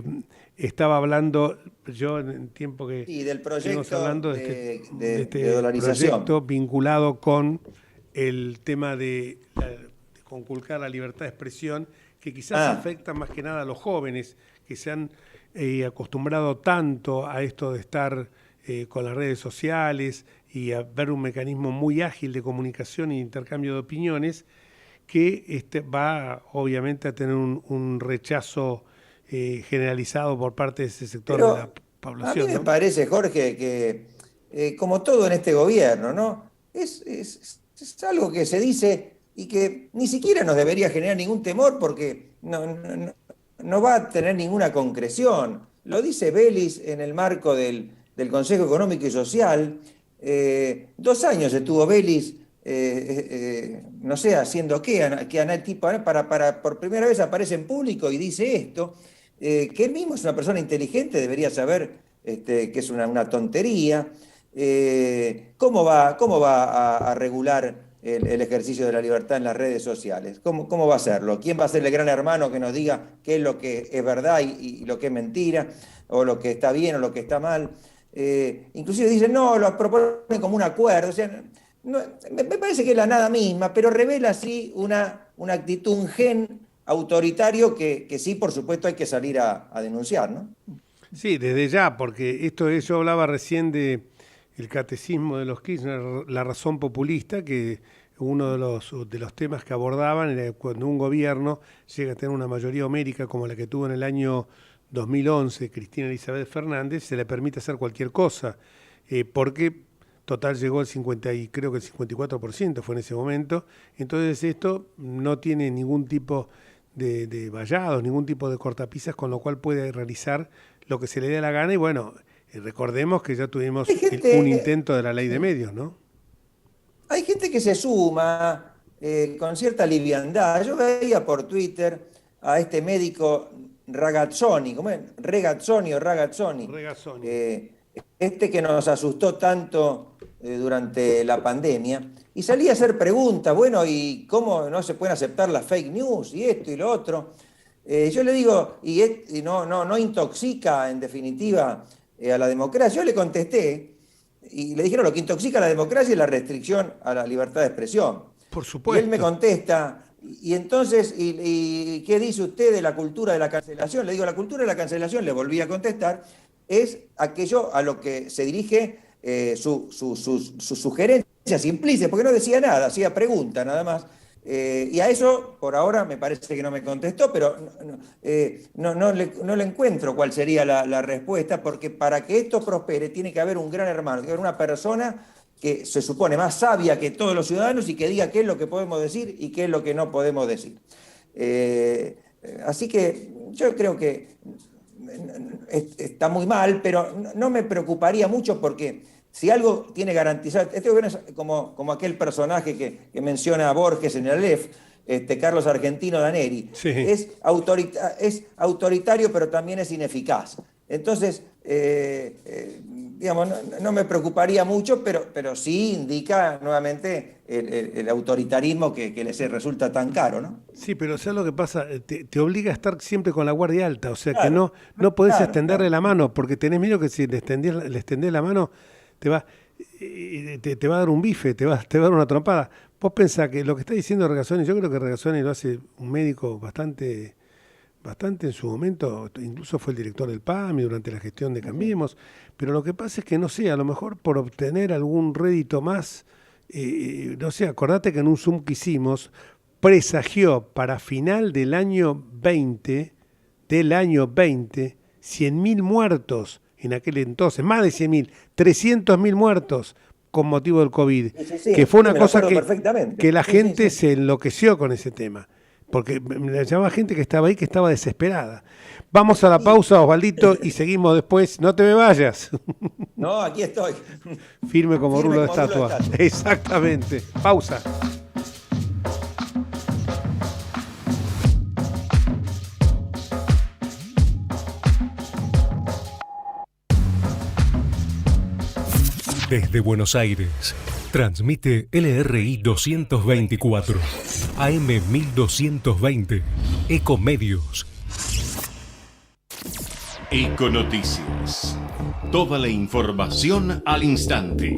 bueno. Estaba hablando yo en tiempo que del proyecto hablando de este dolarización, proyecto vinculado con el tema de conculcar la libertad de expresión, que quizás afecta más que nada a los jóvenes que se han acostumbrado tanto a esto de estar con las redes sociales y a ver un mecanismo muy ágil de comunicación e intercambio de opiniones, que va obviamente a tener un rechazo generalizado por parte de ese sector de la población. A mí me parece, Jorge, que como todo en este gobierno, ¿no? Es algo que se dice y que ni siquiera nos debería generar ningún temor porque no va a tener ninguna concreción. Lo dice Vélez en el marco del Consejo Económico y Social. 2 años estuvo Vélez, no sé, haciendo qué, tipo, por primera vez aparece en público y dice esto, que él mismo es una persona inteligente, debería saber que es una tontería. ¿Cómo va a regular el ejercicio de la libertad en las redes sociales? ¿Cómo va a hacerlo? ¿Quién va a ser el gran hermano que nos diga qué es lo que es verdad y lo que es mentira, o lo que está bien o lo que está mal? Inclusive dicen, no, lo proponen como un acuerdo. O sea, me parece que es la nada misma, pero revela sí una actitud, un gen autoritario que sí, por supuesto, hay que salir a denunciar, ¿no? Sí, desde ya, porque yo hablaba recién de el catecismo de los Kirchner, la razón populista, que uno de los temas que abordaban era cuando un gobierno llega a tener una mayoría homérica como la que tuvo en el año 2011 Cristina Elizabeth Fernández, se le permite hacer cualquier cosa, porque total llegó al 50 y creo que el 54% fue en ese momento. Entonces esto no tiene ningún tipo de vallados, ningún tipo de cortapisas, con lo cual puede realizar lo que se le dé la gana. Y bueno, recordemos que ya tuvimos un intento de la ley de medios, ¿no? Hay gente que se suma con cierta liviandad. Yo veía por Twitter a este médico Ragazzoni, ¿cómo es? Regazzoni o Ragazzoni. Este que nos asustó tanto durante la pandemia, y salía a hacer preguntas, bueno, ¿y cómo no se pueden aceptar las fake news y esto y lo otro? Yo le digo, y no intoxica en definitiva a la democracia. Yo le contesté y le dijeron, lo que intoxica a la democracia es la restricción a la libertad de expresión. Por supuesto. Y él me contesta, y entonces, ¿y qué dice usted de la cultura de la cancelación? Le digo, la cultura de la cancelación, le volví a contestar, es aquello a lo que se dirige sus sugerencias implícitas, porque no decía nada, hacía preguntas nada más. Y a eso, por ahora, me parece que no me contestó, pero no le encuentro cuál sería la respuesta, porque para que esto prospere tiene que haber un gran hermano, tiene que haber una persona que se supone más sabia que todos los ciudadanos y que diga qué es lo que podemos decir y qué es lo que no podemos decir. Así que yo creo que está muy mal, pero no me preocuparía mucho porque si algo tiene garantizado, este gobierno es como aquel personaje que menciona a Borges en el Aleph, Carlos Argentino Daneri, sí. Es autoritario pero también es ineficaz. Entonces, digamos, no me preocuparía mucho, pero sí indica nuevamente el autoritarismo que les resulta tan caro, ¿no? Sí, pero ¿sabes lo que pasa? Te obliga a estar siempre con la guardia alta, o sea, claro, que no podés extenderle la mano, porque tenés miedo que si le extendés la mano te va a dar un bife, te va a dar una trompada. Vos pensás que lo que está diciendo Regazzoni, yo creo que Regazzoni lo hace un médico bastante en su momento, incluso fue el director del PAMI durante la gestión de Cambiemos, pero lo que pasa es que, no sé, a lo mejor por obtener algún rédito más, no sé, acordate que en un Zoom que hicimos, presagió para final del año 20, 100.000 muertos en aquel entonces, más de 100.000, 300.000 muertos con motivo del COVID, Sí, que fue una cosa que la gente se enloqueció con ese tema, porque me llamaba gente que estaba ahí, que estaba desesperada. Vamos a la pausa, Osvaldito, y seguimos después. No te me vayas. No, aquí estoy. Firme como rulo de estatua. Exactamente. Pausa. Desde Buenos Aires, transmite LRI 224, AM 1220, Ecomedios. Econoticias. Toda la información al instante.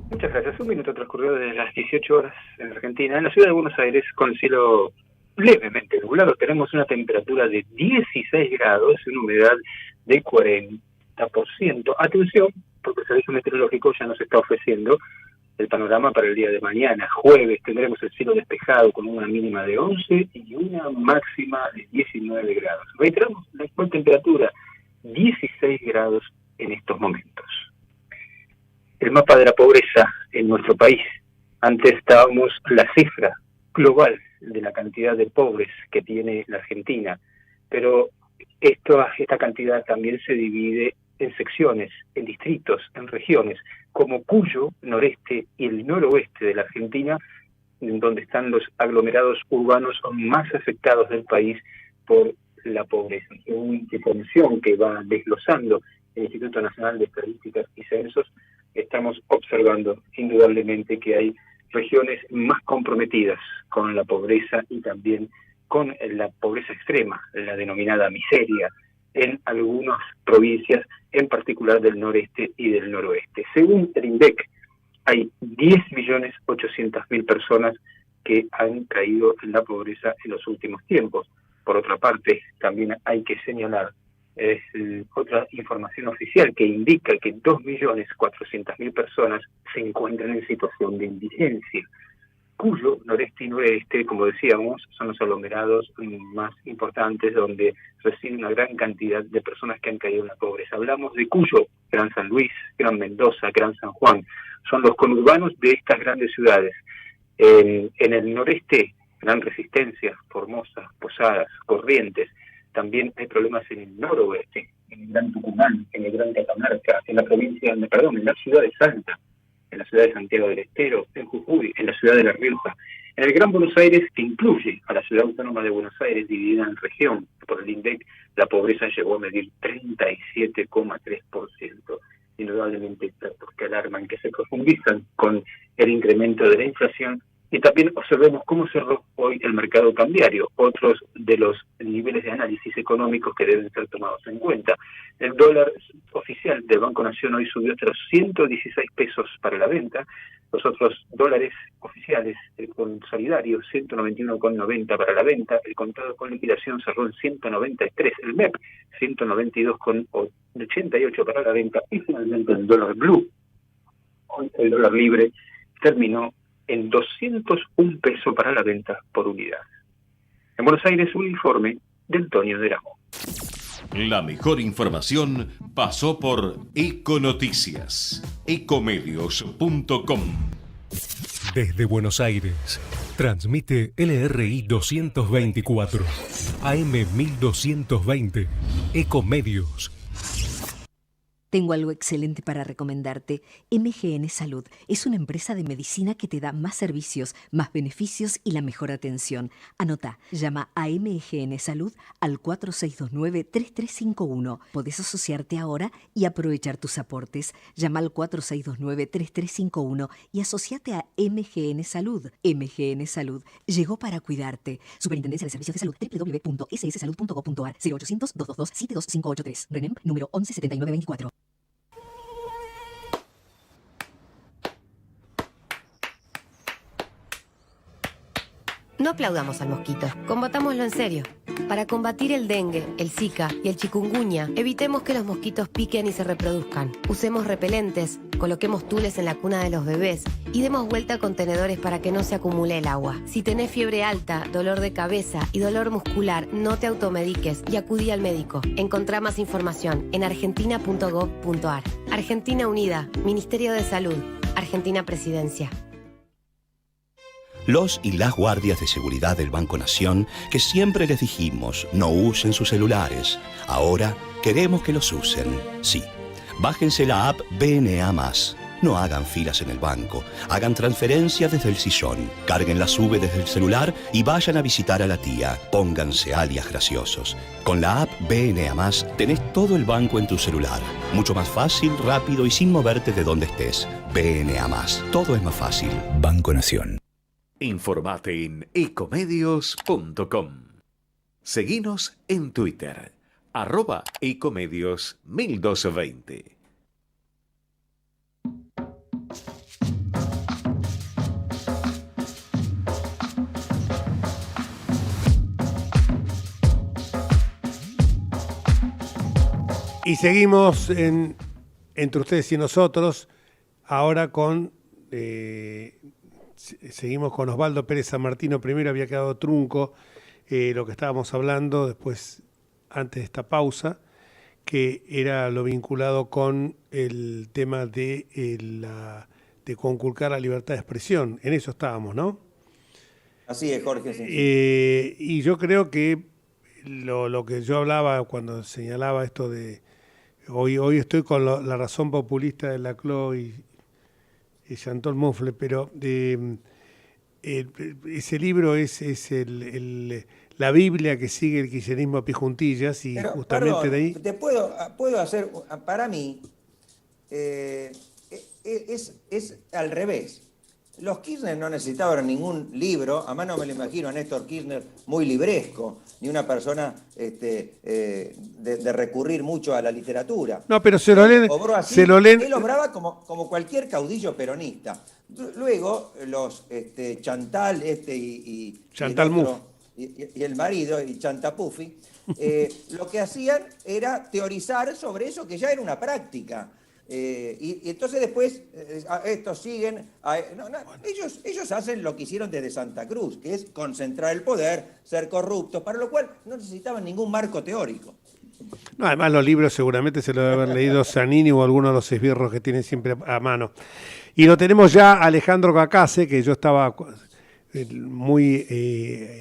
Muchas gracias. Un minuto transcurrió desde las 18 horas en Argentina. En la ciudad de Buenos Aires, con cielo levemente nublado, tenemos una temperatura de 16 grados y una humedad de 40%. Atención, porque el Servicio Meteorológico ya nos está ofreciendo el panorama para el día de mañana. Jueves tendremos el cielo despejado con una mínima de 11 y una máxima de 19 grados. Reiteramos la actual temperatura, 16 grados en estos momentos. El mapa de la pobreza en nuestro país. Antes estábamos la cifra global de la cantidad de pobres que tiene la Argentina, pero esta cantidad también se divide en secciones, en distritos, en regiones, como Cuyo, noreste y el noroeste de la Argentina, en donde están los aglomerados urbanos más afectados del país por la pobreza. Según la información que va desglosando el Instituto Nacional de Estadísticas y Censos, estamos observando indudablemente que hay regiones más comprometidas con la pobreza y también con la pobreza extrema, la denominada miseria, en algunas provincias, en particular del noreste y del noroeste. Según el INDEC, hay 10.800.000 personas que han caído en la pobreza en los últimos tiempos. Por otra parte, también hay que señalar otra información oficial que indica que 2.400.000 personas se encuentran en situación de indigencia. Cuyo, noreste y noreste, como decíamos, son los aglomerados más importantes donde reside una gran cantidad de personas que han caído en la pobreza. Hablamos de Cuyo, Gran San Luis, Gran Mendoza, Gran San Juan. Son los conurbanos de estas grandes ciudades. En el noreste, Gran Resistencia, Formosa, Posadas, Corrientes. También hay problemas en el noroeste, en el Gran Tucumán, en el Gran Catamarca, en la ciudad de Salta, en la ciudad de Santiago del Estero, en Jujuy, en la ciudad de La Rioja, en el Gran Buenos Aires, que incluye a la ciudad autónoma de Buenos Aires dividida en región. Por el INDEC, la pobreza llegó a medir 37,3%. Indudablemente datos que alarman, que se profundizan con el incremento de la inflación. Y también observemos cómo cerró hoy el mercado cambiario, otros de los niveles de análisis económicos que deben ser tomados en cuenta. El dólar oficial del Banco Nación hoy subió hasta los 116 pesos para la venta, los otros dólares oficiales, el consolidario 191,90 para la venta, el contado con liquidación cerró en 193, el MEP 192,88 para la venta y finalmente el dólar blue, hoy el dólar libre terminó en 201 pesos para la venta por unidad. En Buenos Aires, un informe de Antonio Deramo. La mejor información pasó por Econoticias. Ecomedios.com. Desde Buenos Aires, transmite LRI 224, AM 1220, Ecomedios. Tengo algo excelente para recomendarte. MGN Salud es una empresa de medicina que te da más servicios, más beneficios y la mejor atención. Anota, llama a MGN Salud al 4629-3351. Podés asociarte ahora y aprovechar tus aportes. Llama al 4629-3351 y asociate a MGN Salud. MGN Salud llegó para cuidarte. Superintendencia de Servicios de Salud, www.sssalud.gov.ar, 0800-222-72583. RENEM, número 117924. No aplaudamos al mosquito, combatámoslo en serio. Para combatir el dengue, el zika y el chikungunya, evitemos que los mosquitos piquen y se reproduzcan. Usemos repelentes, coloquemos tules en la cuna de los bebés y demos vuelta a contenedores para que no se acumule el agua. Si tenés fiebre alta, dolor de cabeza y dolor muscular, no te automediques y acudí al médico. Encontrá más información en argentina.gov.ar. Argentina Unida, Ministerio de Salud, Argentina Presidencia. Los y las guardias de seguridad del Banco Nación, que siempre les dijimos no usen sus celulares, ahora queremos que los usen. Sí, bájense la app BNA+. No hagan filas en el banco, hagan transferencias desde el sillón, carguen la SUBE desde el celular y vayan a visitar a la tía. Pónganse alias graciosos. Con la app BNA+, tenés todo el banco en tu celular. Mucho más fácil, rápido y sin moverte de donde estés. BNA+, todo es más fácil. Banco Nación. Informate en ecomedios.com. Seguinos en Twitter, @ecomedios1220. Y seguimos entre ustedes y nosotros, ahora seguimos con Osvaldo Pérez San Martino. Primero había quedado trunco lo que estábamos hablando, después, antes de esta pausa, que era lo vinculado con el tema de conculcar la libertad de expresión. En eso estábamos, ¿no? Así es, Jorge. Sí. Y yo creo que lo que yo hablaba cuando señalaba esto de... Hoy estoy con la razón populista de Laclau y Jean-Paul Moufle, pero ese libro es la Biblia que sigue el kirchnerismo a pie juntillas, y pero, justamente perdón, de ahí... Te puedo hacer, para mí, es al revés. Los Kirchner no necesitaban ningún libro, además no me lo imagino a Néstor Kirchner muy libresco, ni una persona de recurrir mucho a la literatura. No, pero se lo leen. Él obraba como cualquier caudillo peronista. Luego los Chantal y el marido, y Chantapufi, lo que hacían era teorizar sobre eso que ya era una práctica. Y entonces después estos siguen, ellos hacen lo que hicieron desde Santa Cruz, que es concentrar el poder, ser corruptos, para lo cual no necesitaban ningún marco teórico. No, además los libros seguramente se lo debe haber leído Zanini o alguno de los esbirros que tienen siempre a mano. Y lo tenemos ya Alejandro Cacase, que yo estaba muy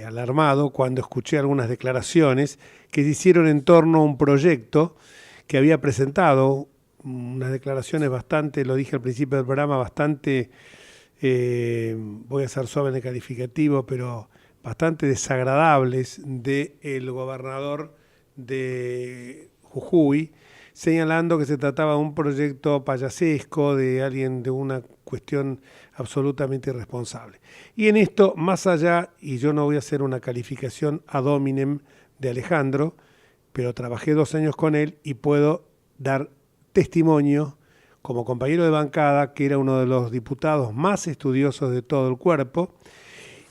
alarmado cuando escuché algunas declaraciones que se hicieron en torno a un proyecto que había presentado, unas declaraciones bastante, lo dije al principio del programa, bastante, voy a ser suave en el calificativo, pero bastante desagradables del gobernador de Jujuy, señalando que se trataba de un proyecto payasesco, de alguien, de una cuestión absolutamente irresponsable. Y en esto, más allá, y yo no voy a hacer una calificación ad hominem de Alejandro, pero trabajé 2 años con él y puedo dar testimonio como compañero de bancada, que era uno de los diputados más estudiosos de todo el cuerpo,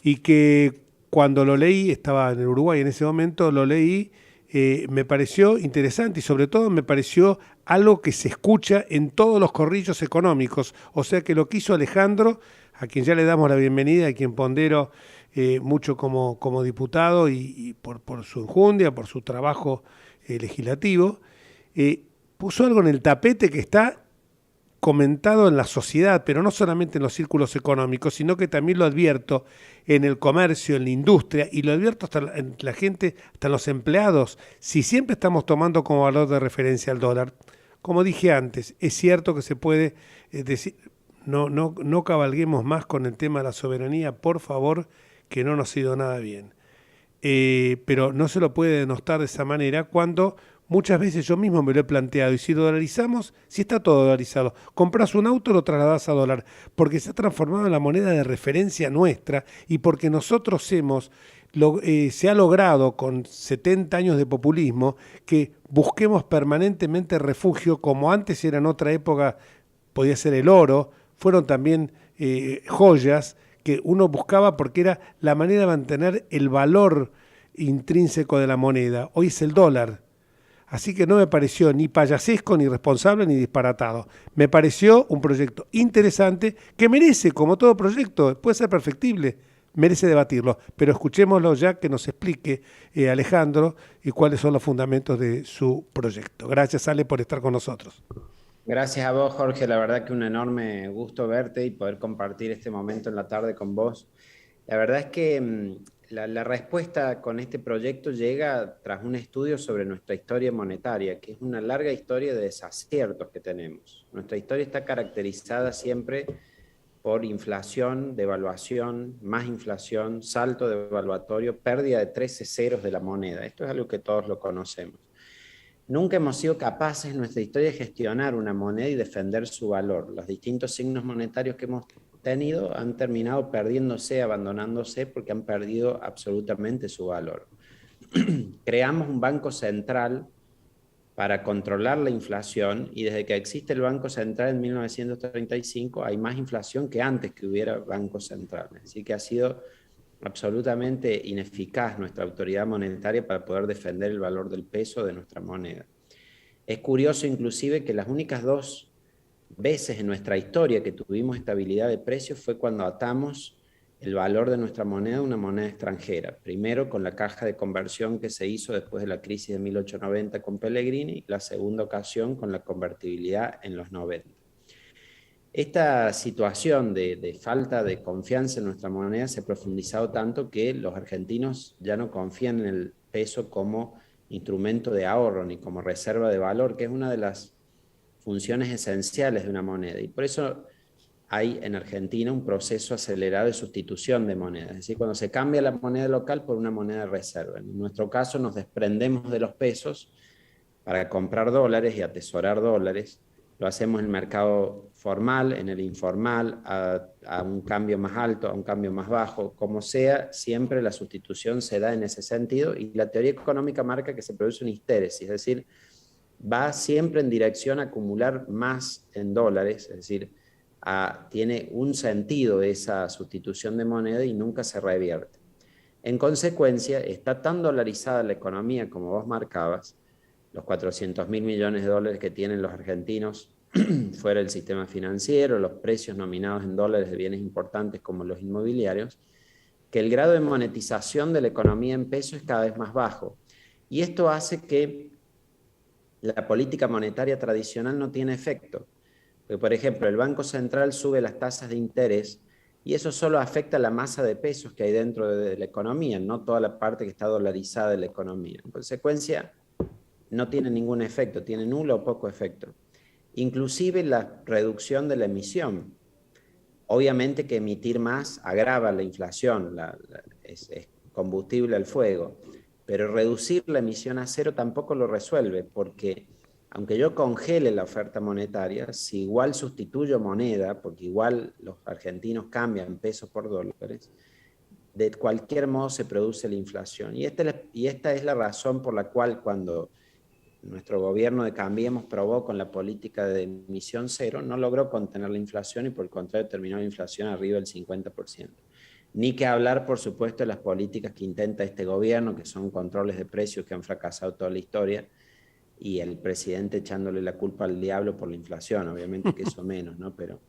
y que cuando lo leí, estaba en el Uruguay en ese momento, lo leí, me pareció interesante y sobre todo me pareció algo que se escucha en todos los corrillos económicos. O sea que lo que hizo Alejandro, a quien ya le damos la bienvenida, a quien pondero mucho como diputado y por su enjundia, por su trabajo legislativo, puso algo en el tapete que está comentado en la sociedad, pero no solamente en los círculos económicos, sino que también lo advierto en el comercio, en la industria, y lo advierto hasta en la gente, hasta en los empleados. Si siempre estamos tomando como valor de referencia al dólar, como dije antes, es cierto que se puede decir, no cabalguemos más con el tema de la soberanía, por favor, que no nos ha ido nada bien. Pero no se lo puede denostar de esa manera cuando muchas veces yo mismo me lo he planteado, y si lo dolarizamos, si está todo dolarizado, compras un auto, lo trasladás a dólar, porque se ha transformado en la moneda de referencia nuestra y porque nosotros se ha logrado con 70 años de populismo que busquemos permanentemente refugio, como antes era en otra época, podía ser el oro, fueron también joyas que uno buscaba porque era la manera de mantener el valor intrínseco de la moneda. Hoy es el dólar. Así que no me pareció ni payasesco, ni irresponsable, ni disparatado. Me pareció un proyecto interesante que merece, como todo proyecto, puede ser perfectible, merece debatirlo. Pero escuchémoslo ya que nos explique Alejandro y cuáles son los fundamentos de su proyecto. Gracias, Ale, por estar con nosotros. Gracias a vos, Jorge. La verdad que un enorme gusto verte y poder compartir este momento en la tarde con vos. La verdad es que la respuesta con este proyecto llega tras un estudio sobre nuestra historia monetaria, que es una larga historia de desaciertos que tenemos. Nuestra historia está caracterizada siempre por inflación, devaluación, más inflación, salto devaluatorio, pérdida de 13 ceros de la moneda. Esto es algo que todos lo conocemos. Nunca hemos sido capaces en nuestra historia de gestionar una moneda y defender su valor. Los distintos signos monetarios que hemos tenido han terminado perdiéndose, abandonándose, porque han perdido absolutamente su valor. Creamos un banco central para controlar la inflación y desde que existe el Banco Central en 1935 hay más inflación que antes que hubiera Banco Central. Así que ha sido absolutamente ineficaz nuestra autoridad monetaria para poder defender el valor del peso de nuestra moneda. Es curioso inclusive que las únicas 2 veces en nuestra historia que tuvimos estabilidad de precios fue cuando atamos el valor de nuestra moneda a una moneda extranjera. Primero con la caja de conversión que se hizo después de la crisis de 1890 con Pellegrini, y la segunda ocasión con la convertibilidad en los 90. Esta situación de falta de confianza en nuestra moneda se ha profundizado tanto que los argentinos ya no confían en el peso como instrumento de ahorro ni como reserva de valor, que es una de las funciones esenciales de una moneda. Y por eso hay en Argentina un proceso acelerado de sustitución de moneda. Es decir, cuando se cambia la moneda local por una moneda de reserva. En nuestro caso nos desprendemos de los pesos para comprar dólares y atesorar dólares. Lo hacemos en el mercado formal, en el informal, a un cambio más alto, a un cambio más bajo. Como sea, siempre la sustitución se da en ese sentido y la teoría económica marca que se produce una histéresis, es decir, va siempre en dirección a acumular más en dólares, es decir, tiene un sentido esa sustitución de moneda y nunca se revierte. En consecuencia, está tan dolarizada la economía como vos marcabas, los 400.000 millones de dólares que tienen los argentinos fuera del sistema financiero, los precios nominados en dólares de bienes importantes como los inmobiliarios, que el grado de monetización de la economía en pesos es cada vez más bajo. Y esto hace que la política monetaria tradicional no tiene efecto. Porque, por ejemplo, el Banco Central sube las tasas de interés y eso solo afecta la masa de pesos que hay dentro de la economía, no toda la parte que está dolarizada de la economía. En consecuencia, no tiene ningún efecto, tiene nulo o poco efecto. Inclusive la reducción de la emisión. Obviamente que emitir más agrava la inflación, es combustible al fuego, pero reducir la emisión a cero tampoco lo resuelve, porque aunque yo congele la oferta monetaria, si igual sustituyo moneda, porque igual los argentinos cambian pesos por dólares, de cualquier modo se produce la inflación. Y esta es la razón por la cual cuando nuestro gobierno de Cambiemos probó con la política de emisión cero, no logró contener la inflación y por el contrario terminó la inflación arriba del 50%. Ni que hablar, por supuesto, de las políticas que intenta este gobierno, que son controles de precios que han fracasado toda la historia, y el presidente echándole la culpa al diablo por la inflación, obviamente que eso menos, ¿no? Pero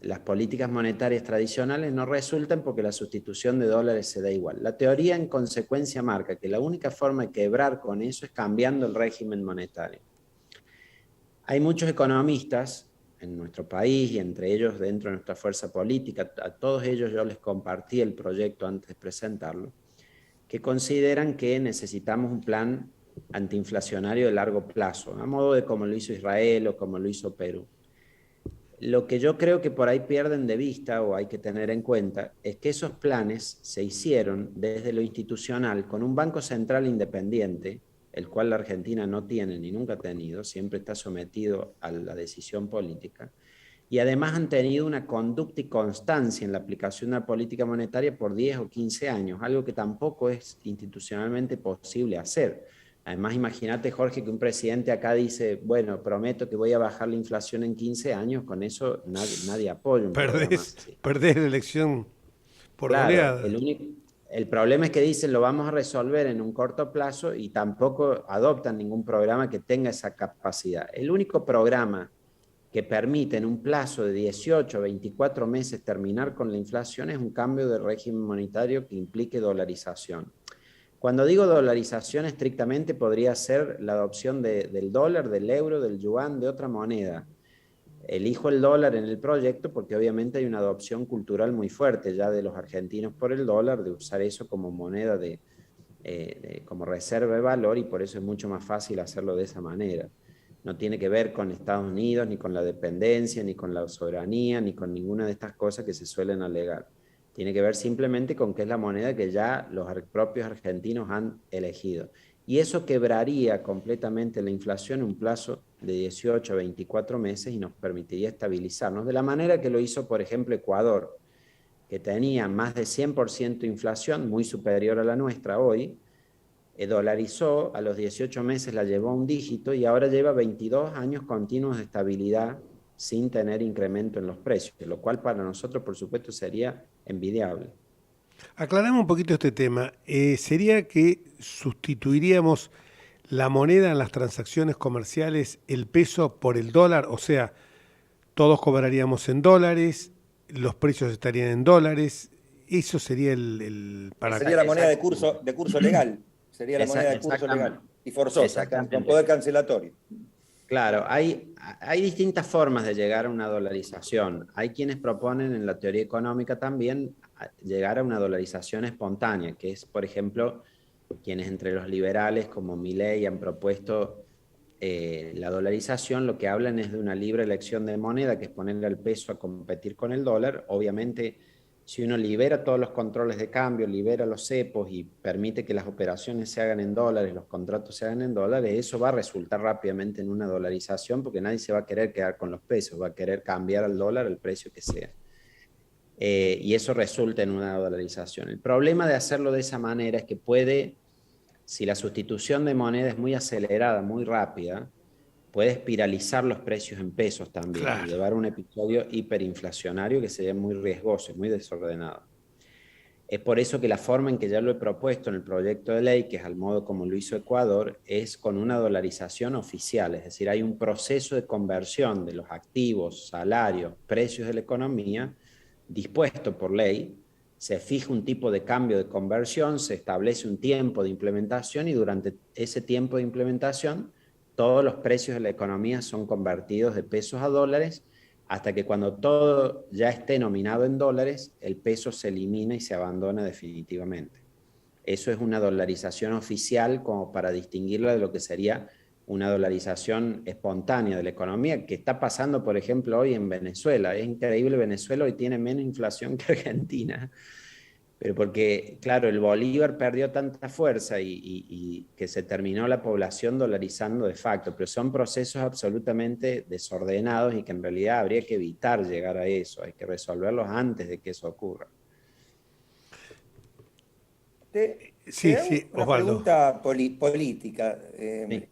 las políticas monetarias tradicionales no resultan porque la sustitución de dólares se da igual. La teoría en consecuencia marca que la única forma de quebrar con eso es cambiando el régimen monetario. Hay muchos economistas en nuestro país y entre ellos dentro de nuestra fuerza política, a todos ellos yo les compartí el proyecto antes de presentarlo, que consideran que necesitamos un plan antiinflacionario de largo plazo, a modo de como lo hizo Israel o como lo hizo Perú. Lo que yo creo que por ahí pierden de vista o hay que tener en cuenta es que esos planes se hicieron desde lo institucional con un Banco Central independiente, el cual la Argentina no tiene ni nunca ha tenido, siempre está sometido a la decisión política, y además han tenido una conducta y constancia en la aplicación de la política monetaria por 10 o 15 años, algo que tampoco es institucionalmente posible hacer. Además, imagínate, Jorge, que un presidente acá dice, bueno, prometo que voy a bajar la inflación en 15 años, con eso nadie apoya un programa así. Perdés la elección por goleada. El problema es que dicen lo vamos a resolver en un corto plazo y tampoco adoptan ningún programa que tenga esa capacidad. El único programa que permite en un plazo de 18 o 24 meses terminar con la inflación es un cambio de régimen monetario que implique dolarización. Cuando digo dolarización, estrictamente podría ser la adopción del dólar, del euro, del yuan, de otra moneda. Elijo el dólar en el proyecto porque obviamente hay una adopción cultural muy fuerte ya de los argentinos por el dólar, de usar eso como moneda como reserva de valor, y por eso es mucho más fácil hacerlo de esa manera. No tiene que ver con Estados Unidos, ni con la dependencia, ni con la soberanía, ni con ninguna de estas cosas que se suelen alegar. Tiene que ver simplemente con que es la moneda que ya los propios argentinos han elegido. Y eso quebraría completamente la inflación en un plazo de 18 a 24 meses y nos permitiría estabilizarnos, de la manera que lo hizo, por ejemplo, Ecuador, que tenía más de 100% de inflación, muy superior a la nuestra hoy, dolarizó, a los 18 meses la llevó a un dígito y ahora lleva 22 años continuos de estabilidad sin tener incremento en los precios, lo cual para nosotros, por supuesto, sería envidiable. Aclaramos un poquito este tema. ¿Sería que sustituiríamos la moneda en las transacciones comerciales, el peso, por el dólar? O sea, todos cobraríamos en dólares, los precios estarían en dólares. Eso sería sería la moneda de curso legal. Sería la moneda de curso legal y forzosa, con poder cancelatorio. Claro, hay distintas formas de llegar a una dolarización. Hay quienes proponen en la teoría económica también llegar a una dolarización espontánea, que es, por ejemplo, quienes entre los liberales como Milei han propuesto la dolarización. Lo que hablan es de una libre elección de moneda, que es ponerle al peso a competir con el dólar. Obviamente, si uno libera todos los controles de cambio, libera los cepos y permite que las operaciones se hagan en dólares, los contratos se hagan en dólares, eso va a resultar rápidamente en una dolarización, porque nadie se va a querer quedar con los pesos, va a querer cambiar al dólar el precio que sea. Y eso resulta en una dolarización. El problema de hacerlo de esa manera es que puede, si la sustitución de moneda es muy acelerada, muy rápida, puede espiralizar los precios en pesos también, claro, y llevar a un episodio hiperinflacionario que sería muy riesgoso, muy desordenado. Es por eso que la forma en que ya lo he propuesto en el proyecto de ley, que es al modo como lo hizo Ecuador, es con una dolarización oficial, es decir, hay un proceso de conversión de los activos, salarios, precios de la economía, dispuesto por ley, se fija un tipo de cambio de conversión, se establece un tiempo de implementación y durante ese tiempo de implementación todos los precios de la economía son convertidos de pesos a dólares, hasta que cuando todo ya esté nominado en dólares, el peso se elimina y se abandona definitivamente. Eso es una dolarización oficial, como para distinguirla de lo que sería una dolarización espontánea de la economía, que está pasando, por ejemplo, hoy en Venezuela. Es increíble, Venezuela hoy tiene menos inflación que Argentina. Pero porque, claro, el bolívar perdió tanta fuerza y que se terminó la población dolarizando de facto, pero son procesos absolutamente desordenados y que en realidad habría que evitar llegar a eso, hay que resolverlos antes de que eso ocurra. Sí, una Osvaldo. Pregunta política. Sí.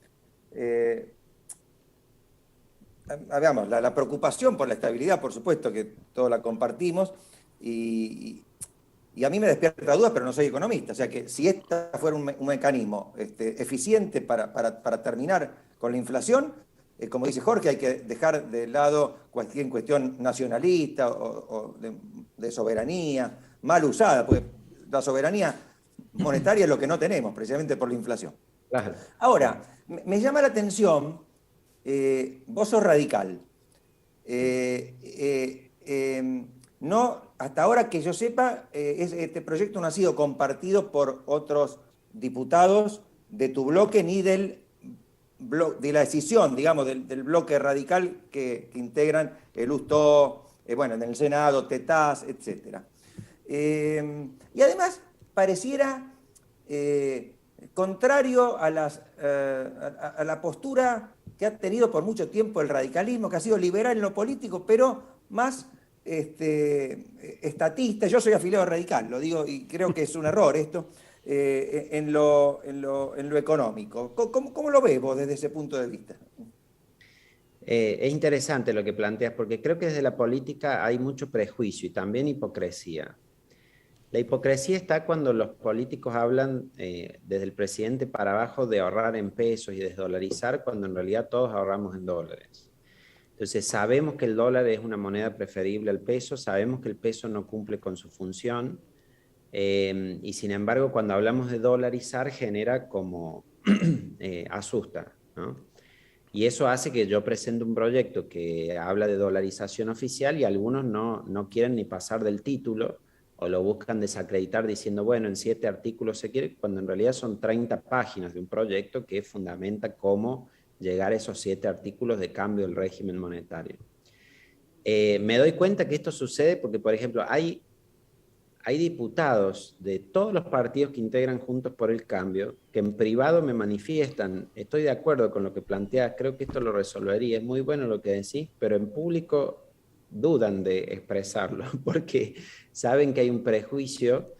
Veamos, la preocupación por la estabilidad, por supuesto que todos la compartimos, y a mí me despierta dudas, pero no soy economista. O sea que si esta fuera un mecanismo eficiente para terminar con la inflación, como dice Jorge, hay que dejar de lado cualquier cuestión nacionalista o de soberanía mal usada, porque la soberanía monetaria es lo que no tenemos, precisamente por la inflación. Claro. Ahora, me llama la atención, vos sos radical. No, hasta ahora que yo sepa, este proyecto no ha sido compartido por otros diputados de tu bloque ni de la decisión, digamos, del bloque radical que integran el Lustó, bueno, en el Senado, Tetaz, etc. Y además pareciera contrario a la postura que ha tenido por mucho tiempo el radicalismo, que ha sido liberal en lo político, pero más estatista. Yo soy afiliado radical, lo digo, y creo que es un error esto, en lo económico. ¿Cómo lo ves vos desde ese punto de vista? Es interesante lo que planteas, porque creo que desde la política hay mucho prejuicio y también hipocresía. La hipocresía está cuando los políticos hablan desde el presidente para abajo de ahorrar en pesos y desdolarizar, cuando en realidad todos ahorramos en dólares. Entonces sabemos que el dólar es una moneda preferible al peso, sabemos que el peso no cumple con su función, y sin embargo cuando hablamos de dolarizar genera como asusta, ¿no? Y eso hace que yo presente un proyecto que habla de dolarización oficial y algunos no quieren ni pasar del título, o lo buscan desacreditar diciendo, bueno, en 7 artículos se quiere, cuando en realidad son 30 páginas de un proyecto que fundamenta cómo llegar a esos 7 artículos de cambio del régimen monetario. Me doy cuenta que esto sucede porque, por ejemplo, hay diputados de todos los partidos que integran Juntos por el Cambio que en privado me manifiestan, estoy de acuerdo con lo que planteas, creo que esto lo resolvería, es muy bueno lo que decís, pero en público dudan de expresarlo porque saben que hay un prejuicio,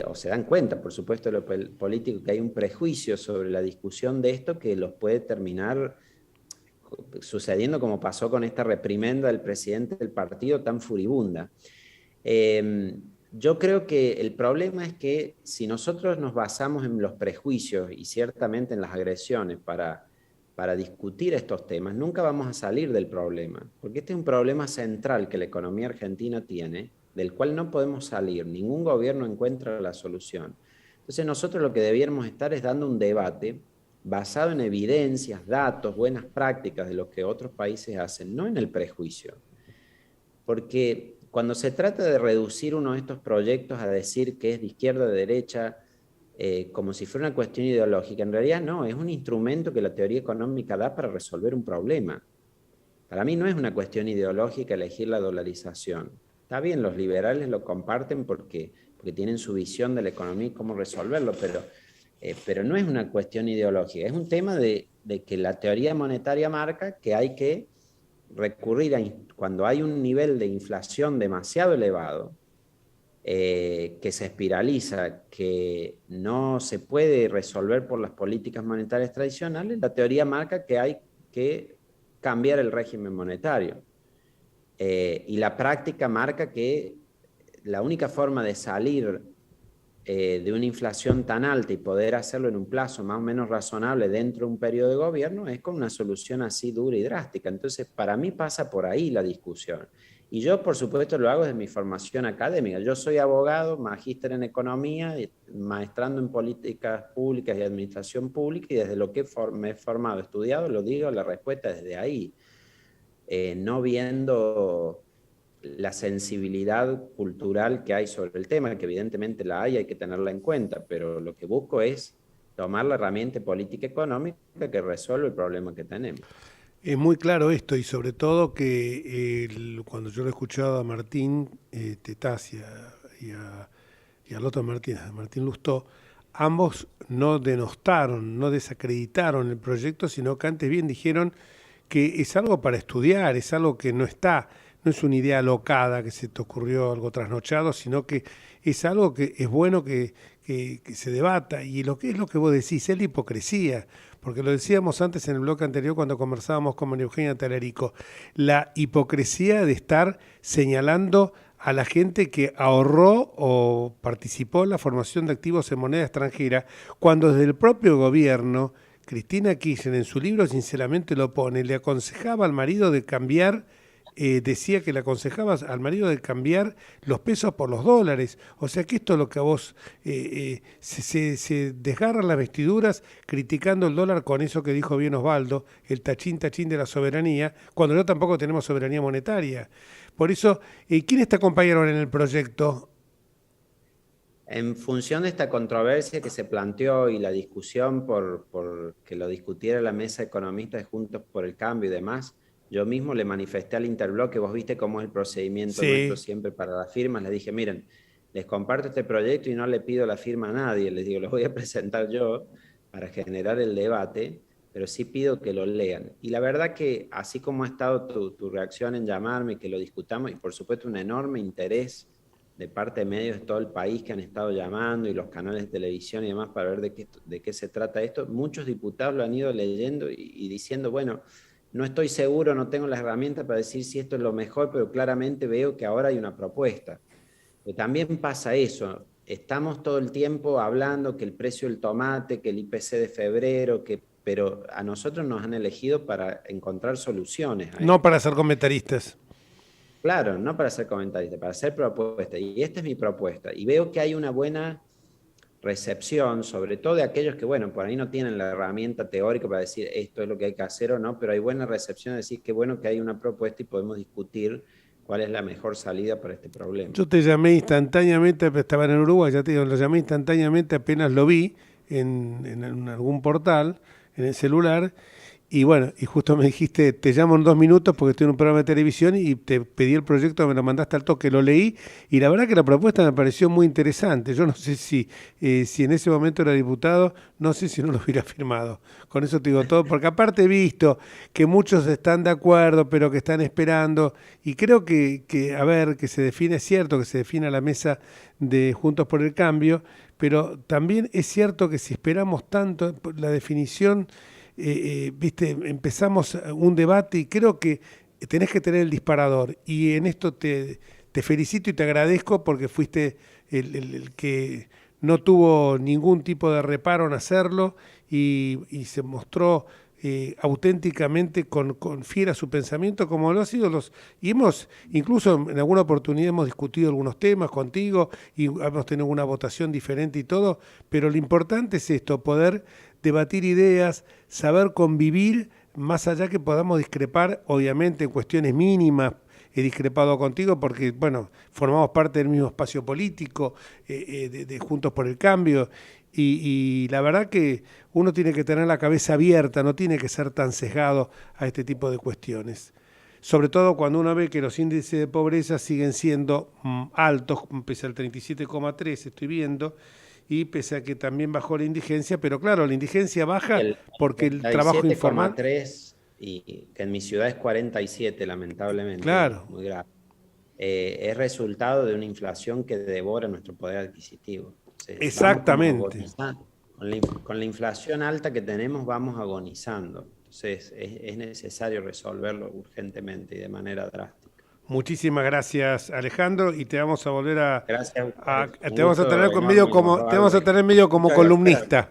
o se dan cuenta, por supuesto, los políticos, que hay un prejuicio sobre la discusión de esto que los puede terminar sucediendo como pasó con esta reprimenda del presidente del partido tan furibunda. Yo creo que el problema es que si nosotros nos basamos en los prejuicios y ciertamente en las agresiones para discutir estos temas, nunca vamos a salir del problema, porque este es un problema central que la economía argentina tiene, del cual no podemos salir, ningún gobierno encuentra la solución. Entonces nosotros lo que debiéramos estar es dando un debate basado en evidencias, datos, buenas prácticas de lo que otros países hacen, no en el prejuicio. Porque cuando se trata de reducir uno de estos proyectos a decir que es de izquierda o de derecha, como si fuera una cuestión ideológica, en realidad no, es un instrumento que la teoría económica da para resolver un problema. Para mí no es una cuestión ideológica elegir la dolarización. Está bien, los liberales lo comparten porque tienen su visión de la economía y cómo resolverlo, pero no es una cuestión ideológica, es un tema de que la teoría monetaria marca que hay que recurrir cuando hay un nivel de inflación demasiado elevado, que se espiraliza, que no se puede resolver por las políticas monetarias tradicionales, la teoría marca que hay que cambiar el régimen monetario. Y la práctica marca que la única forma de salir de una inflación tan alta y poder hacerlo en un plazo más o menos razonable dentro de un periodo de gobierno es con una solución así dura y drástica. Entonces, para mí pasa por ahí la discusión. Y yo, por supuesto, lo hago desde mi formación académica. Yo soy abogado, magíster en economía, maestrando en políticas públicas y administración pública, y desde lo que me he formado, estudiado, lo digo, la respuesta es desde ahí. No viendo la sensibilidad cultural que hay sobre el tema, que evidentemente la hay que tenerla en cuenta, pero lo que busco es tomar la herramienta política económica que resuelve el problema que tenemos. Es muy claro esto, y sobre todo que cuando yo lo he escuchado a Martín Tetacia y al otro Martín Lustó, ambos no denostaron, no desacreditaron el proyecto, sino que antes bien dijeron que es algo para estudiar, es algo que no es una idea alocada que se te ocurrió algo trasnochado, sino que es algo que es bueno que se debata. Y lo que es lo que vos decís, es la hipocresía, porque lo decíamos antes en el bloque anterior cuando conversábamos con María Eugenia Talarico, la hipocresía de estar señalando a la gente que ahorró o participó en la formación de activos en moneda extranjera, cuando desde el propio gobierno, Cristina Kirchner en su libro sinceramente lo pone, le aconsejaba al marido de cambiar, decía que le aconsejaba al marido de cambiar los pesos por los dólares. O sea que esto es lo que a vos se desgarran las vestiduras criticando el dólar con eso que dijo bien Osvaldo, el tachín de la soberanía, cuando no tampoco tenemos soberanía monetaria. Por eso, ¿quiénes te acompañaron en el proyecto? En función de esta controversia que se planteó y la discusión por que lo discutiera la mesa de economistas de Juntos por el Cambio y demás, yo mismo le manifesté al Interbloque, vos viste cómo es el procedimiento nuestro siempre para las firmas, les dije, miren, les comparto este proyecto y no le pido la firma a nadie, les digo, lo voy a presentar yo para generar el debate, pero sí pido que lo lean. Y la verdad que así como ha estado tu reacción en llamarme, que lo discutamos, y por supuesto un enorme interés de parte de medios de todo el país que han estado llamando y los canales de televisión y demás para ver de qué se trata esto, muchos diputados lo han ido leyendo y diciendo, bueno, no estoy seguro, no tengo las herramientas para decir si esto es lo mejor, pero claramente veo que ahora hay una propuesta. también pasa eso. Estamos todo el tiempo hablando que el precio del tomate, que el IPC de febrero, pero a nosotros nos han elegido para encontrar soluciones. No para ser comentaristas. Claro, no para ser comentaristas, para hacer propuestas. Y esta es mi propuesta. Y veo que hay una buena recepción, sobre todo de aquellos que, bueno, por ahí no tienen la herramienta teórica para decir esto es lo que hay que hacer o no, pero hay buena recepción de decir que bueno que hay una propuesta y podemos discutir cuál es la mejor salida para este problema. Yo te llamé instantáneamente, estaba en Uruguay, ya te digo, lo llamé instantáneamente apenas lo vi en algún portal, en el celular, y bueno, y justo me dijiste, te llamo en 2 minutos porque estoy en un programa de televisión y te pedí el proyecto, me lo mandaste al toque, lo leí, y la verdad que la propuesta me pareció muy interesante. Yo no sé si en ese momento era diputado, no sé si no lo hubiera firmado. Con eso te digo todo, porque aparte he visto que muchos están de acuerdo, pero que están esperando, y creo que a ver, que se define, es cierto que se define la mesa de Juntos por el Cambio, pero también es cierto que si esperamos tanto, la definición... viste, empezamos un debate y creo que tenés que tener el disparador, y en esto te felicito y te agradezco porque fuiste el que no tuvo ningún tipo de reparo en hacerlo y se mostró auténticamente con fiera su pensamiento, como lo ha sido y hemos, incluso en alguna oportunidad hemos discutido algunos temas contigo y hemos tenido una votación diferente y todo, pero lo importante es esto, poder debatir ideas, saber convivir, más allá que podamos discrepar, obviamente en cuestiones mínimas. He discrepado contigo porque, bueno, formamos parte del mismo espacio político, de Juntos por el Cambio, y la verdad que uno tiene que tener la cabeza abierta, no tiene que ser tan sesgado a este tipo de cuestiones. Sobre todo cuando uno ve que los índices de pobreza siguen siendo altos, pese al 37,3 estoy viendo, y pese a que también bajó la indigencia, pero claro, la indigencia baja porque el trabajo informal... Y que en mi ciudad es 47, lamentablemente. Claro. Muy grave. Es resultado de una inflación que devora nuestro poder adquisitivo. Entonces, exactamente. Con la inflación alta que tenemos vamos agonizando. Entonces es necesario resolverlo urgentemente y de manera drástica. Muchísimas gracias, Alejandro, y te vamos a volver a... Gracias. Te vamos a tener medio como columnista.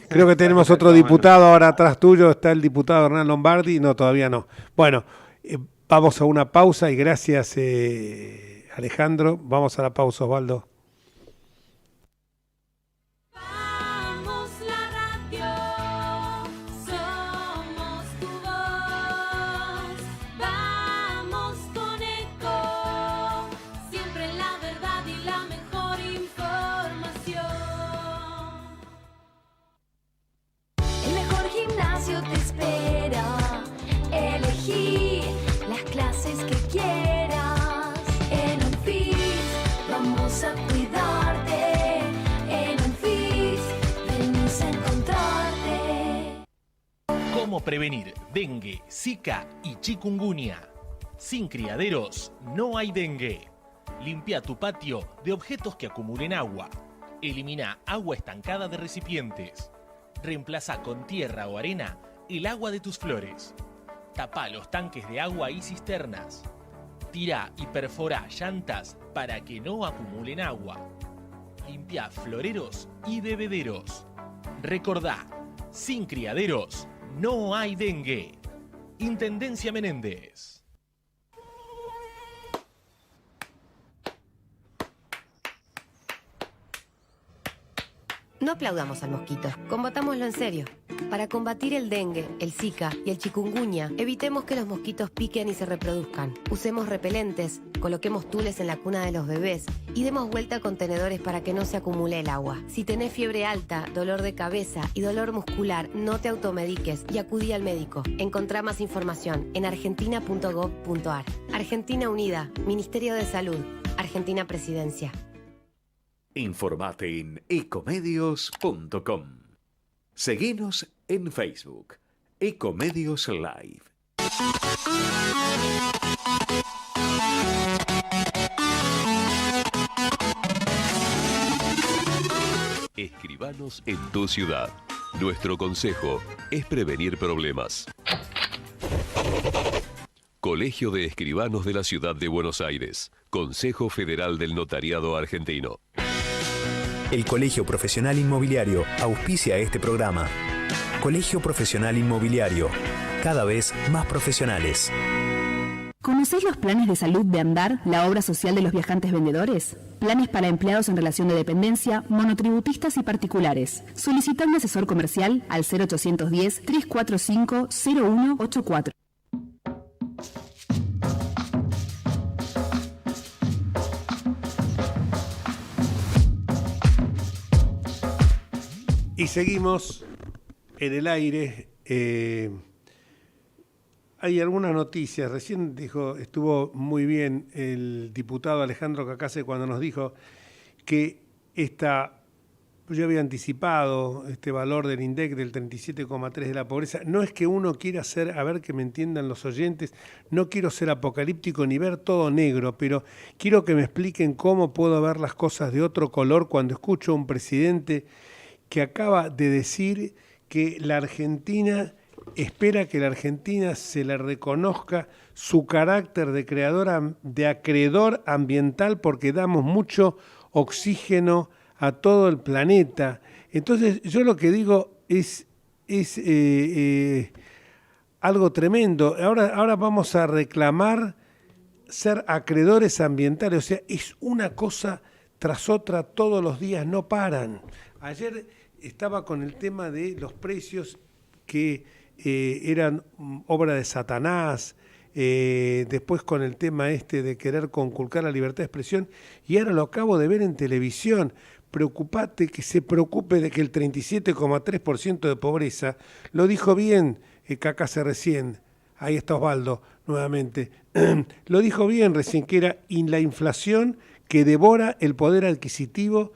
Creo que tenemos otro diputado ahora atrás tuyo, está el diputado Hernán Lombardi, no, todavía no. Bueno, vamos a una pausa y gracias, Alejandro. Vamos a la pausa, Osvaldo. ¿Cómo prevenir dengue, zika y chikungunya? Sin criaderos no hay dengue. Limpia tu patio de objetos que acumulen agua. Elimina agua estancada de recipientes. Reemplaza con tierra o arena el agua de tus flores. Tapa los tanques de agua y cisternas. Tira y perfora llantas para que no acumulen agua. Limpia floreros y bebederos. Recordá, sin criaderos no hay dengue. Intendencia Menéndez. No aplaudamos al mosquito, combatámoslo en serio. Para combatir el dengue, el zika y el chikungunya, evitemos que los mosquitos piquen y se reproduzcan. Usemos repelentes, coloquemos tules en la cuna de los bebés y demos vuelta a contenedores para que no se acumule el agua. Si tenés fiebre alta, dolor de cabeza y dolor muscular, no te automediques y acudí al médico. Encontrá más información en argentina.gov.ar. Argentina Unida, Ministerio de Salud, Argentina Presidencia. Informate en ecomedios.com. Seguinos en Facebook, Ecomedios Live. Escribanos en tu ciudad. Nuestro consejo es prevenir problemas. Colegio de Escribanos de la Ciudad de Buenos Aires. Consejo Federal del Notariado Argentino. El Colegio Profesional Inmobiliario auspicia este programa. Colegio Profesional Inmobiliario, cada vez más profesionales. ¿Conocés los planes de salud de Andar, la obra social de los viajantes vendedores? Planes para empleados en relación de dependencia, monotributistas y particulares. Solicita un asesor comercial al 0810-345-0184. Y seguimos en el aire. Hay algunas noticias. Recién estuvo muy bien el diputado Alejandro Cacase cuando nos dijo que yo había anticipado este valor del INDEC del 37,3 de la pobreza. No es que uno quiera ser, a ver que me entiendan los oyentes, no quiero ser apocalíptico ni ver todo negro, pero quiero que me expliquen cómo puedo ver las cosas de otro color cuando escucho a un presidente que acaba de decir que la Argentina espera que la Argentina se le reconozca su carácter de acreedor ambiental porque damos mucho oxígeno a todo el planeta. Entonces yo lo que digo es algo tremendo. Ahora vamos a reclamar ser acreedores ambientales, o sea, es una cosa tras otra, todos los días, no paran. Ayer estaba con el tema de los precios que eran obra de Satanás, después con el tema de querer conculcar la libertad de expresión, y ahora lo acabo de ver en televisión. Preocupate, que se preocupe de que el 37,3% de pobreza, lo dijo bien Cacase recién, ahí está Osvaldo nuevamente, lo dijo bien recién, que era la inflación que devora el poder adquisitivo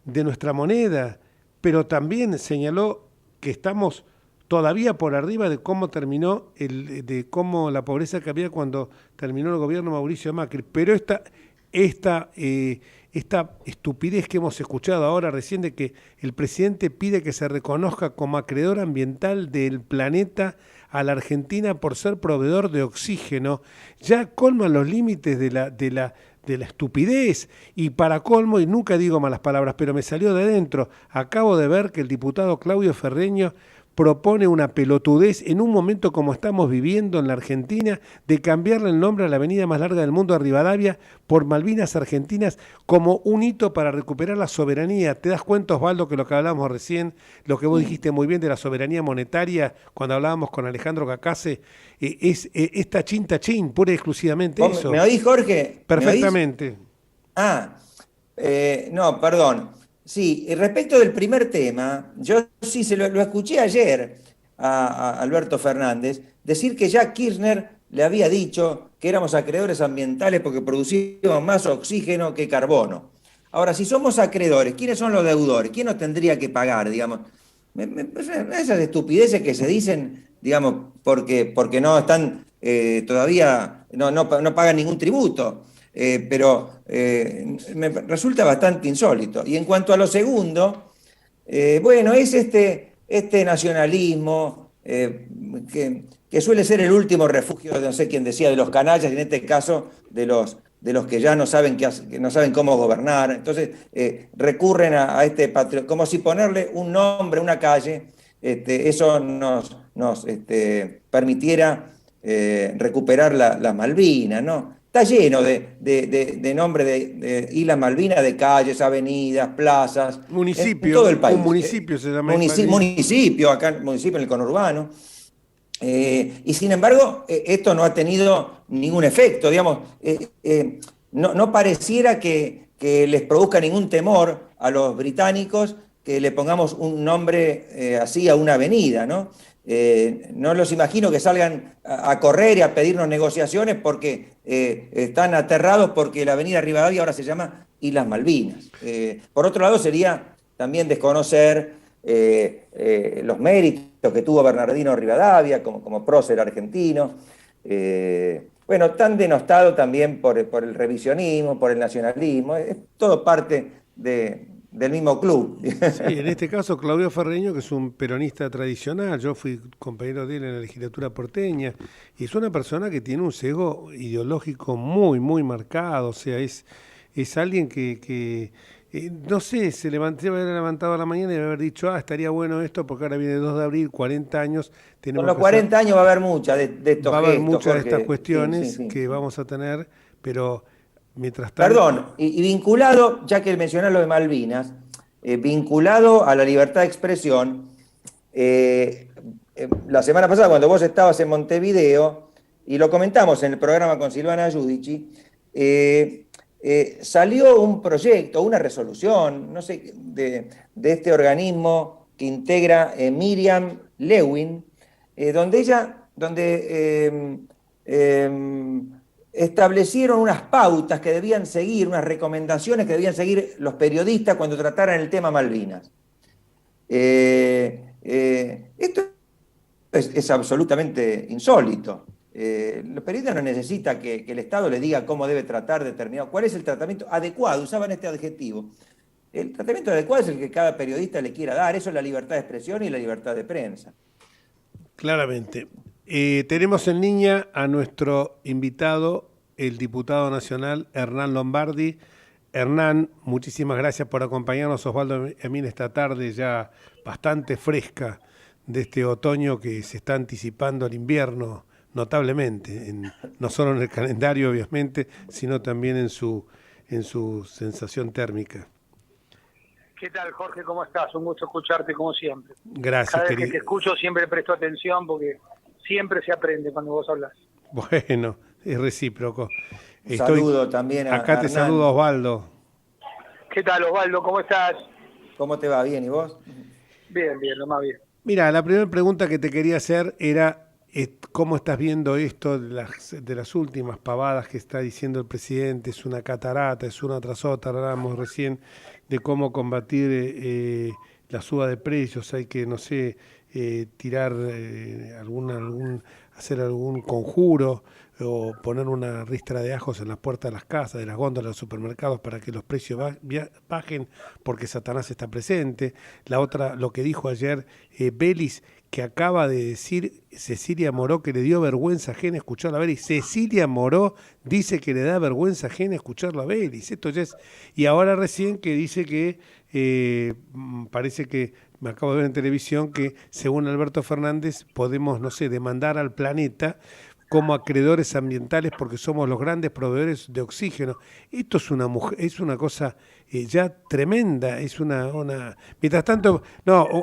de nuestra moneda, pero también señaló que estamos todavía por arriba de cómo terminó, de cómo la pobreza que había cuando terminó el gobierno Mauricio Macri. Pero esta estupidez que hemos escuchado ahora recién de que el presidente pide que se reconozca como acreedor ambiental del planeta a la Argentina por ser proveedor de oxígeno, ya colman los límites de la estupidez. Y para colmo, y nunca digo malas palabras, pero me salió de adentro, acabo de ver que el diputado Claudio Ferreño propone una pelotudez en un momento como estamos viviendo en la Argentina, de cambiarle el nombre a la avenida más larga del mundo, a Rivadavia, por Malvinas Argentinas, como un hito para recuperar la soberanía. ¿Te das cuenta, Osvaldo, que lo que hablábamos recién, lo que vos dijiste muy bien de la soberanía monetaria, cuando hablábamos con Alejandro Cacase, es tachín, pura y exclusivamente eso? ¿Me oís, Jorge? Perfectamente. No, perdón. Sí, respecto del primer tema, yo sí lo escuché ayer a Alberto Fernández decir que ya Kirchner le había dicho que éramos acreedores ambientales porque producíamos más oxígeno que carbono. Ahora, si somos acreedores, ¿quiénes son los deudores? ¿Quién nos tendría que pagar, digamos? Esas estupideces que se dicen, digamos, porque no están todavía, no pagan ningún tributo. Pero me resulta bastante insólito. Y en cuanto a lo segundo, bueno, es este nacionalismo que suele ser el último refugio, no sé quién decía, de los canallas, y en este caso de los que ya no saben cómo gobernar. Entonces recurren a este patriota, como si ponerle un nombre a una calle, eso nos permitiera recuperar las Malvinas, ¿no? Está lleno de nombre de Islas Malvinas, de calles, avenidas, plazas. Municipio. En todo el país. Un municipio se llama. Municipio, acá, municipio en el conurbano. Y sin embargo, esto no ha tenido ningún efecto, digamos. No pareciera que les produzca ningún temor a los británicos que le pongamos un nombre así a una avenida, ¿no? No los imagino que salgan a correr y a pedirnos negociaciones porque están aterrados porque la avenida Rivadavia ahora se llama Islas Malvinas. Por otro lado, sería también desconocer los méritos que tuvo Bernardino Rivadavia como prócer argentino. Bueno, tan denostado también por el revisionismo, por el nacionalismo. Es todo parte de del mismo club. Sí, en este caso Claudio Ferreño, que es un peronista tradicional, yo fui compañero de él en la legislatura porteña, y es una persona que tiene un sesgo ideológico muy, muy marcado, o sea, es alguien que no sé, se haber levantado a la mañana y haber dicho, estaría bueno esto, porque ahora viene 2 de abril, 40 años. Con los 40 años va a haber muchas de estos va a haber gestos, muchas de Jorge. estas cuestiones Sí. que vamos a tener, pero mientras tanto... Perdón, y vinculado, ya que mencionás lo de Malvinas, vinculado a la libertad de expresión, la semana pasada cuando vos estabas en Montevideo, y lo comentamos en el programa con Silvana Giudici, salió un proyecto, una resolución, no sé, de este organismo que integra Miriam Lewin, donde establecieron unas pautas que debían seguir, unas recomendaciones que debían seguir los periodistas cuando trataran el tema Malvinas. Esto es absolutamente insólito. Los periodistas no necesitan que el Estado le diga cómo debe tratar determinado, cuál es el tratamiento adecuado, usaban este adjetivo. El tratamiento adecuado es el que cada periodista le quiera dar, eso es la libertad de expresión y la libertad de prensa. Claramente. Tenemos en línea a nuestro invitado, el diputado nacional Hernán Lombardi. Hernán, muchísimas gracias por acompañarnos, Osvaldo Emín, esta tarde ya bastante fresca de este otoño que se está anticipando al invierno notablemente, no solo en el calendario obviamente, sino también en su sensación térmica. ¿Qué tal, Jorge? ¿Cómo estás? Un gusto escucharte como siempre. Gracias, Cada vez querido. que te escucho siempre presto atención porque siempre se aprende cuando vos hablas. Bueno, es recíproco. Saludo también a acá te Hernán. saludo, Osvaldo. ¿Qué tal, Osvaldo? ¿Cómo estás? ¿Cómo te va? ¿Bien? ¿Y vos? Bien, lo más bien. Mira, la primera pregunta que te quería hacer era ¿cómo estás viendo esto de las últimas pavadas que está diciendo el presidente? Es una catarata, es una tras otra. Hablábamos recién de cómo combatir la suba de precios. Hay que, no sé, tirar hacer algún conjuro o poner una ristra de ajos en las puertas de las casas, de las góndolas de los supermercados para que los precios bajen porque Satanás está presente. La otra, lo que dijo ayer Belis, que acaba de decir Cecilia Moró que le dio vergüenza ajena escucharla a Belis. Cecilia Moró dice que le da vergüenza ajena escucharla a Belis. Esto ya es... Y ahora recién que dice que parece que, me acabo de ver en televisión, que según Alberto Fernández podemos, no sé, demandar al planeta como acreedores ambientales porque somos los grandes proveedores de oxígeno. Esto es una cosa ya tremenda, es una... Mientras tanto,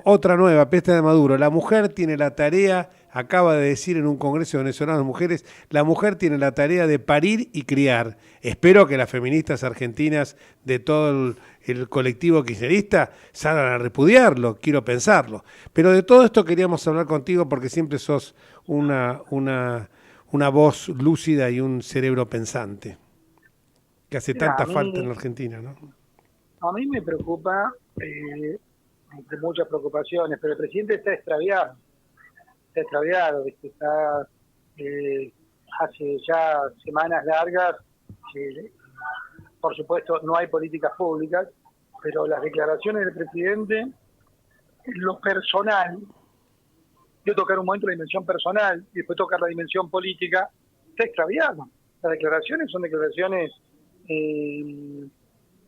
otra nueva, peste de Maduro. La mujer tiene la tarea, acaba de decir en un congreso venezolano de mujeres, la mujer tiene la tarea de parir y criar. Espero que las feministas argentinas de todo el colectivo kirchnerista salgan a repudiarlo, quiero pensarlo. Pero de todo esto queríamos hablar contigo porque siempre sos una voz lúcida y un cerebro pensante, que hace tanta falta en la Argentina, ¿no? A mí me preocupa, de muchas preocupaciones, pero el presidente está extraviado, ¿viste? Está hace ya semanas largas, por supuesto no hay políticas públicas, pero las declaraciones del presidente, en lo personal, yo tocar un momento la dimensión personal y después tocar la dimensión política, está extraviado. Las declaraciones son declaraciones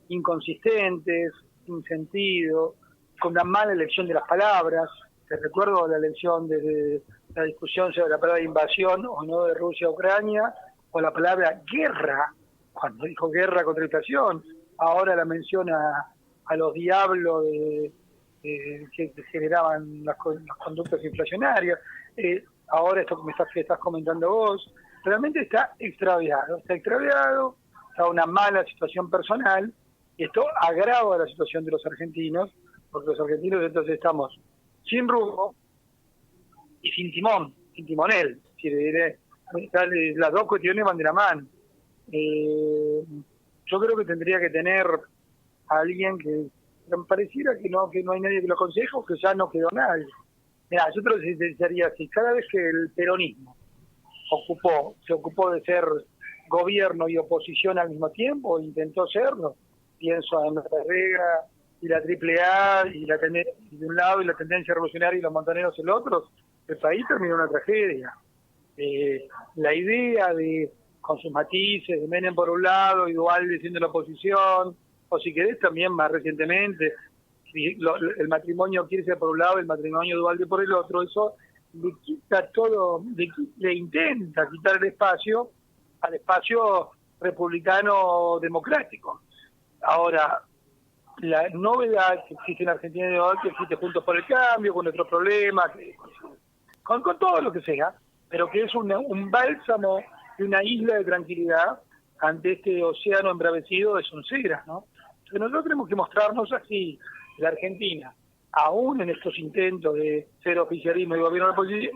inconsistentes, sin sentido, con una mala elección de las palabras. Te recuerdo la elección de la discusión sobre la palabra invasión o no de Rusia a Ucrania, o la palabra guerra, cuando dijo guerra contra la inflación. Ahora la menciona a los diablos que generaban las conductas inflacionarias. Ahora esto que estás comentando vos, realmente está extraviado, está una mala situación personal, y esto agrava la situación de los argentinos, porque los argentinos entonces estamos sin rumbo y sin timón, sin timonel. Las dos cuestiones van de la mano. Yo creo que tendría que tener a alguien que me pareciera que no hay nadie que lo aconseje, o que ya no quedó nadie. Mirá, yo te lo diría así: cada vez que el peronismo se ocupó de ser gobierno y oposición al mismo tiempo, intentó serlo, pienso en Herrera, y la AAA y la tendencia de un lado y la tendencia revolucionaria y los montoneros el otro, el país terminó en una tragedia. La idea de, con sus matices, de Menem por un lado y Duhalde siendo la oposición, o si querés también más recientemente, el matrimonio Kirchner por un lado, el matrimonio Duhalde por el otro, eso le quita todo, le intenta quitar el espacio al espacio republicano democrático. Ahora, la novedad que existe en Argentina de hoy, que existe Juntos por el Cambio, con nuestros problemas, con todo lo que sea, pero que es un bálsamo y una isla de tranquilidad ante este océano embravecido de sonceras, ¿no? Entonces nosotros tenemos que mostrarnos así, la Argentina, aún en estos intentos de ser oficialismo y gobierno de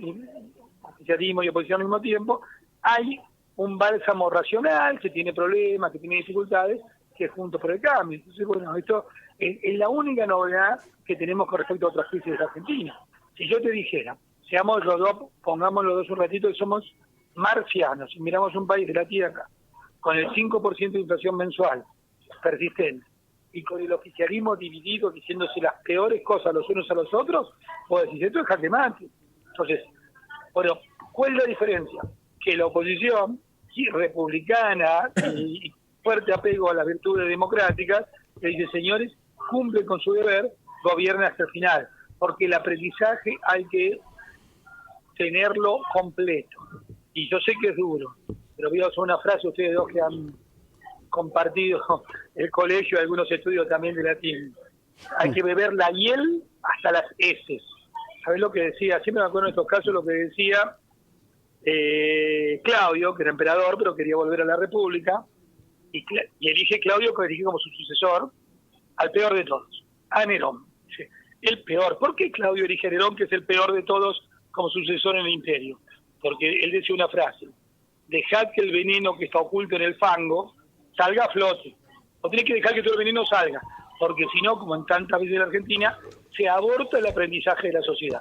oficialismo y oposición al mismo tiempo, hay un bálsamo racional que tiene problemas, que tiene dificultades, que es Juntos por el Cambio. Entonces, bueno, esto es la única novedad que tenemos con respecto a otras crisis de Argentina. Si yo te dijera, seamos los dos, pongamos los dos un ratito, que somos marcianos, y miramos un país de la Tierra con el 5% de inflación mensual persistente, y con el oficialismo dividido, diciéndose las peores cosas los unos a los otros, vos decís, esto es jaque mate. Entonces, bueno, ¿cuál es la diferencia? Que la oposición, republicana y fuerte apego a las virtudes democráticas, le dice, señores, cumplen con su deber, gobiernen hasta el final, porque el aprendizaje hay que tenerlo completo. Y yo sé que es duro, pero voy a usar una frase, ustedes dos que han compartido el colegio y algunos estudios también de latín. Hay que beber la hiel hasta las heces. ¿Sabés lo que decía? Siempre me acuerdo en estos casos lo que decía Claudio, que era emperador, pero quería volver a la República, y elige Claudio, que elige como su sucesor al peor de todos, a Nerón. El peor. ¿Por qué Claudio elige a Nerón, que es el peor de todos, como sucesor en el imperio? Porque él decía una frase: dejad que el veneno que está oculto en el fango salga a flote. O tenés que dejar que todo el veneno salga, porque si no, como en tantas veces en Argentina, se aborta el aprendizaje de la sociedad.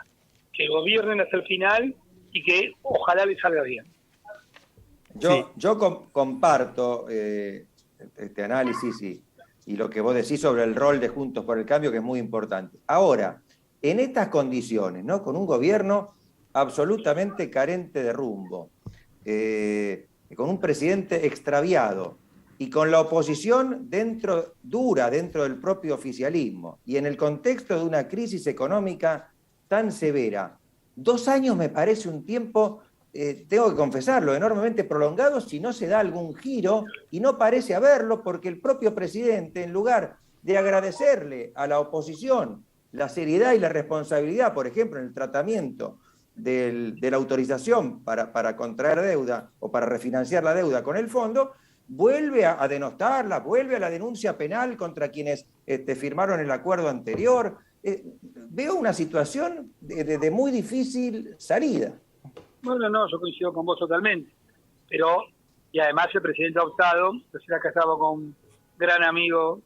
Que gobiernen hasta el final y que ojalá les salga bien. Yo comparto este análisis y lo que vos decís sobre el rol de Juntos por el Cambio, que es muy importante. Ahora, en estas condiciones, ¿no? Con un gobierno absolutamente carente de rumbo, con un presidente extraviado y con la oposición dura dentro del propio oficialismo, y en el contexto de una crisis económica tan severa, 2 años me parece un tiempo, tengo que confesarlo, enormemente prolongado si no se da algún giro, y no parece haberlo, porque el propio presidente, en lugar de agradecerle a la oposición la seriedad y la responsabilidad, por ejemplo, en el tratamiento de la autorización para contraer deuda o para refinanciar la deuda con el fondo, vuelve a denostarla, vuelve a la denuncia penal contra quienes firmaron el acuerdo anterior. Veo una situación de muy difícil salida. Bueno, no, yo coincido con vos totalmente. Pero, y además el presidente ha optado, recién acá estaba con un gran amigo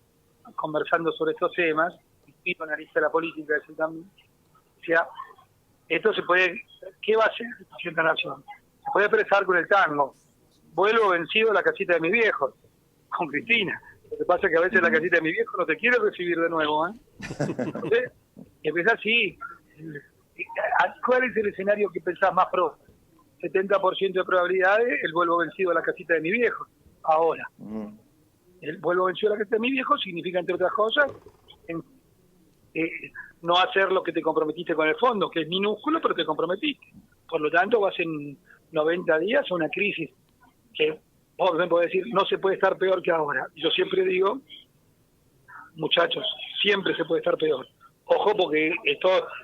conversando sobre estos temas, y analista de la política, eso también, decía, esto se puede, ¿qué va a hacer el presidente de la Nación? Se puede expresar con el tango. Vuelvo vencido a la casita de mis viejos, con Cristina. Lo que pasa es que a veces la casita de mi viejo no te quiere recibir de nuevo, ¿eh? Entonces, empezás así. ¿Cuál es el escenario que pensás más pro? 70% de probabilidades, el vuelvo vencido a la casita de mi viejo. Ahora, el vuelvo vencido a la casita de mi viejo significa, entre otras cosas, no hacer lo que te comprometiste con el fondo, que es minúsculo, pero te comprometiste. Por lo tanto, vas en 90 días a una crisis que vos podés decir, no se puede estar peor que ahora. Yo siempre digo, muchachos, siempre se puede estar peor. Ojo, porque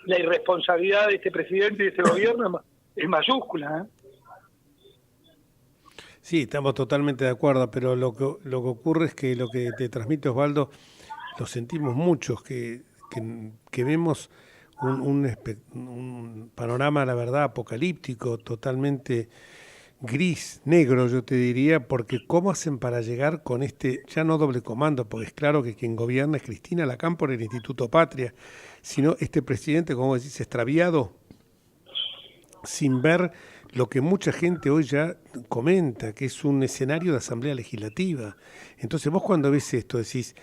la irresponsabilidad de este presidente y de este gobierno es mayúscula, ¿eh? Sí, estamos totalmente de acuerdo, pero lo que ocurre es que lo que te transmite Osvaldo, lo sentimos muchos, que vemos un panorama, la verdad, apocalíptico, totalmente gris, negro, yo te diría, porque ¿cómo hacen para llegar con ya no doble comando? Porque es claro que quien gobierna es Cristina Lacan por el Instituto Patria, sino este presidente, como decís, extraviado, sin ver lo que mucha gente hoy ya comenta, que es un escenario de asamblea legislativa. Entonces vos cuando ves esto decís,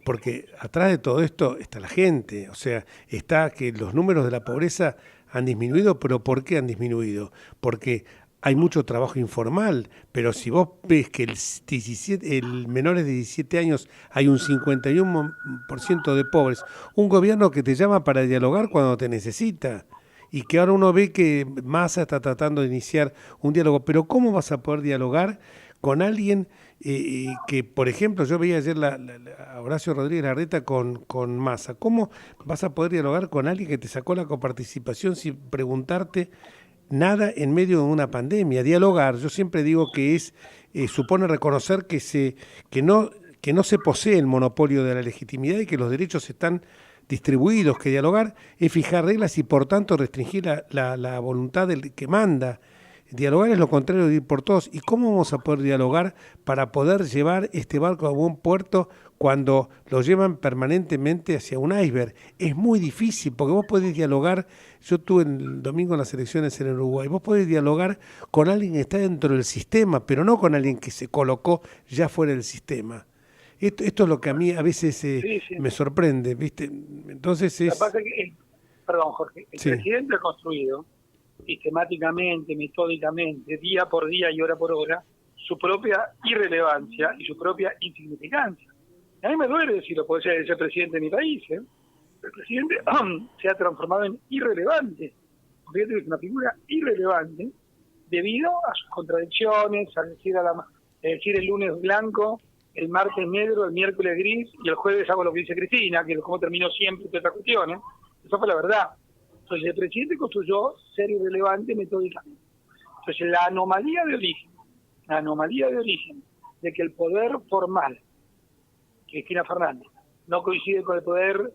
porque atrás de todo esto está la gente, o sea, está que los números de la pobreza han disminuido, pero ¿por qué han disminuido? Porque hay mucho trabajo informal, pero si vos ves que el menores de 17 años hay un 51% de pobres, un gobierno que te llama para dialogar cuando te necesita, y que ahora uno ve que Massa está tratando de iniciar un diálogo, pero ¿cómo vas a poder dialogar con alguien que, por ejemplo, yo veía ayer a Horacio Rodríguez Larreta con Massa? ¿Cómo vas a poder dialogar con alguien que te sacó la coparticipación sin preguntarte nada en medio de una pandemia? Dialogar, yo siempre digo que supone reconocer que no se posee el monopolio de la legitimidad y que los derechos están distribuidos, que dialogar es fijar reglas y por tanto restringir la voluntad del que manda. Dialogar es lo contrario de ir por todos. ¿Y cómo vamos a poder dialogar para poder llevar este barco a buen puerto cuando lo llevan permanentemente hacia un iceberg? Es muy difícil, porque vos podés dialogar, yo estuve el domingo en las elecciones en Uruguay, vos podés dialogar con alguien que está dentro del sistema, pero no con alguien que se colocó ya fuera del sistema. Esto es lo que a mí a veces me sorprende, ¿viste? Entonces es... Perdón, Jorge, el presidente ha construido sistemáticamente, metódicamente, día por día y hora por hora, su propia irrelevancia y su propia insignificancia. A mí me duele decirlo, porque es el presidente de mi país, ¿eh? El presidente se ha transformado en irrelevante, porque es una figura irrelevante debido a sus contradicciones, al decir el lunes blanco, el martes negro, el miércoles gris y el jueves hago lo que dice Cristina, que es como terminó siempre toda esta cuestión, ¿eh? Eso fue la verdad. Entonces el presidente construyó ser irrelevante metódicamente. Entonces la anomalía de origen de que el poder formal, Cristina Fernández, no coincide con el poder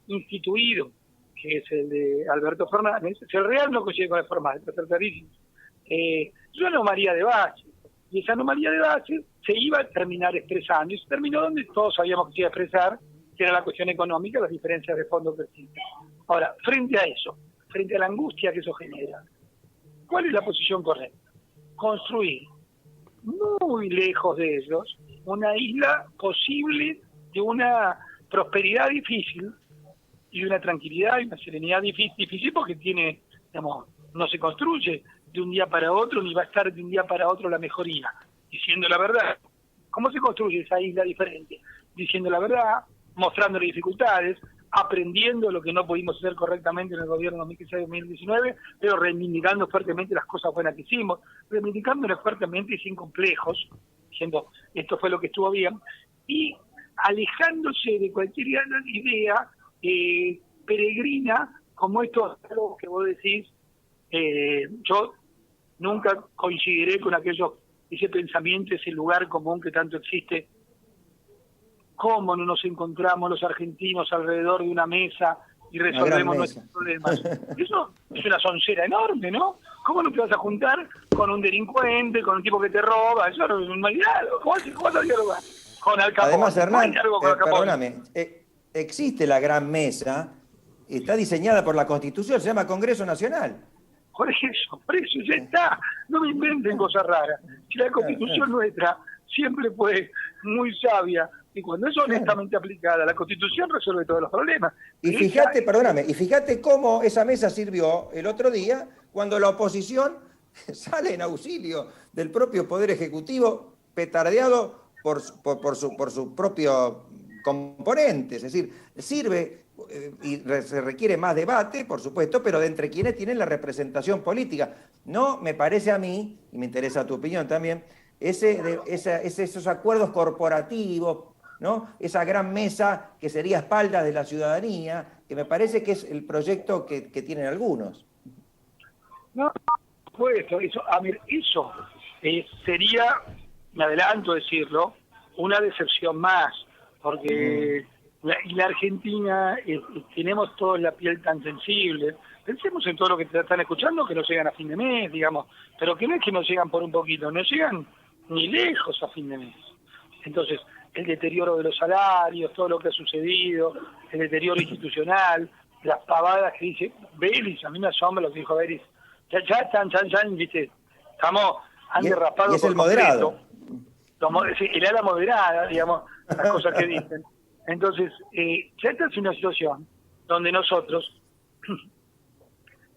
instituido, que es el de Alberto Fernández, el real no coincide con el formal, está clarísimo. Es una anomalía de base, y esa anomalía de base se iba a terminar expresando, y se terminó donde todos sabíamos que se iba a expresar, que era la cuestión económica, las diferencias de fondo que existen. Ahora, frente a eso, frente a la angustia que eso genera, ¿cuál es la posición correcta? Construir, muy lejos de ellos, una isla posible de una prosperidad difícil y una tranquilidad y una serenidad difícil porque tiene, digamos, no se construye de un día para otro ni va a estar de un día para otro la mejoría, diciendo la verdad. ¿Cómo se construye esa isla diferente? Diciendo la verdad, mostrando las dificultades, aprendiendo lo que no pudimos hacer correctamente en el gobierno 2016-2019, pero reivindicando fuertemente las cosas buenas que hicimos, reivindicándolas fuertemente y sin complejos, diciendo esto fue lo que estuvo bien, y alejándose de cualquier idea peregrina, como esto es algo que vos decís. Yo nunca coincidiré con ese pensamiento, ese lugar común que tanto existe. ¿Cómo no nos encontramos los argentinos alrededor de una mesa y resolvemos nuestros problemas? Eso es una soncera enorme, ¿no? ¿Cómo no te vas a juntar con un delincuente, con un tipo que te roba? Eso no es un mal diálogo. ¿Cómo vas a dialogar con Al Capone? Además, Hernán, perdóname, existe la gran mesa, está diseñada por la Constitución, se llama Congreso Nacional. Por eso ya está. No me inventen cosas raras. Si la Constitución nuestra siempre fue muy sabia, y cuando es honestamente aplicada, la Constitución resuelve todos los problemas. Y fíjate cómo esa mesa sirvió el otro día cuando la oposición sale en auxilio del propio Poder Ejecutivo, petardeado por su propio componente. Es decir, sirve y se requiere más debate, por supuesto, pero de entre quienes tienen la representación política. No me parece a mí, y me interesa tu opinión también, esos acuerdos corporativos, ¿no? Esa gran mesa que sería a espaldas de la ciudadanía, que me parece que es el proyecto que tienen algunos. No, pues eso sería, me adelanto a decirlo, una decepción más, porque la Argentina tenemos todos la piel tan sensible. Pensemos en todo lo que te están escuchando, que no llegan a fin de mes, digamos, pero que no es que no llegan por un poquito, no llegan ni lejos a fin de mes. Entonces, el deterioro de los salarios, todo lo que ha sucedido, el deterioro institucional, las pavadas que dice Belis, a mí me asombra lo que dijo Belis viste, estamos antes rapados. Y es el moderado. El ala moderada, digamos, las cosas que dicen. Entonces, ya esta es una situación donde nosotros,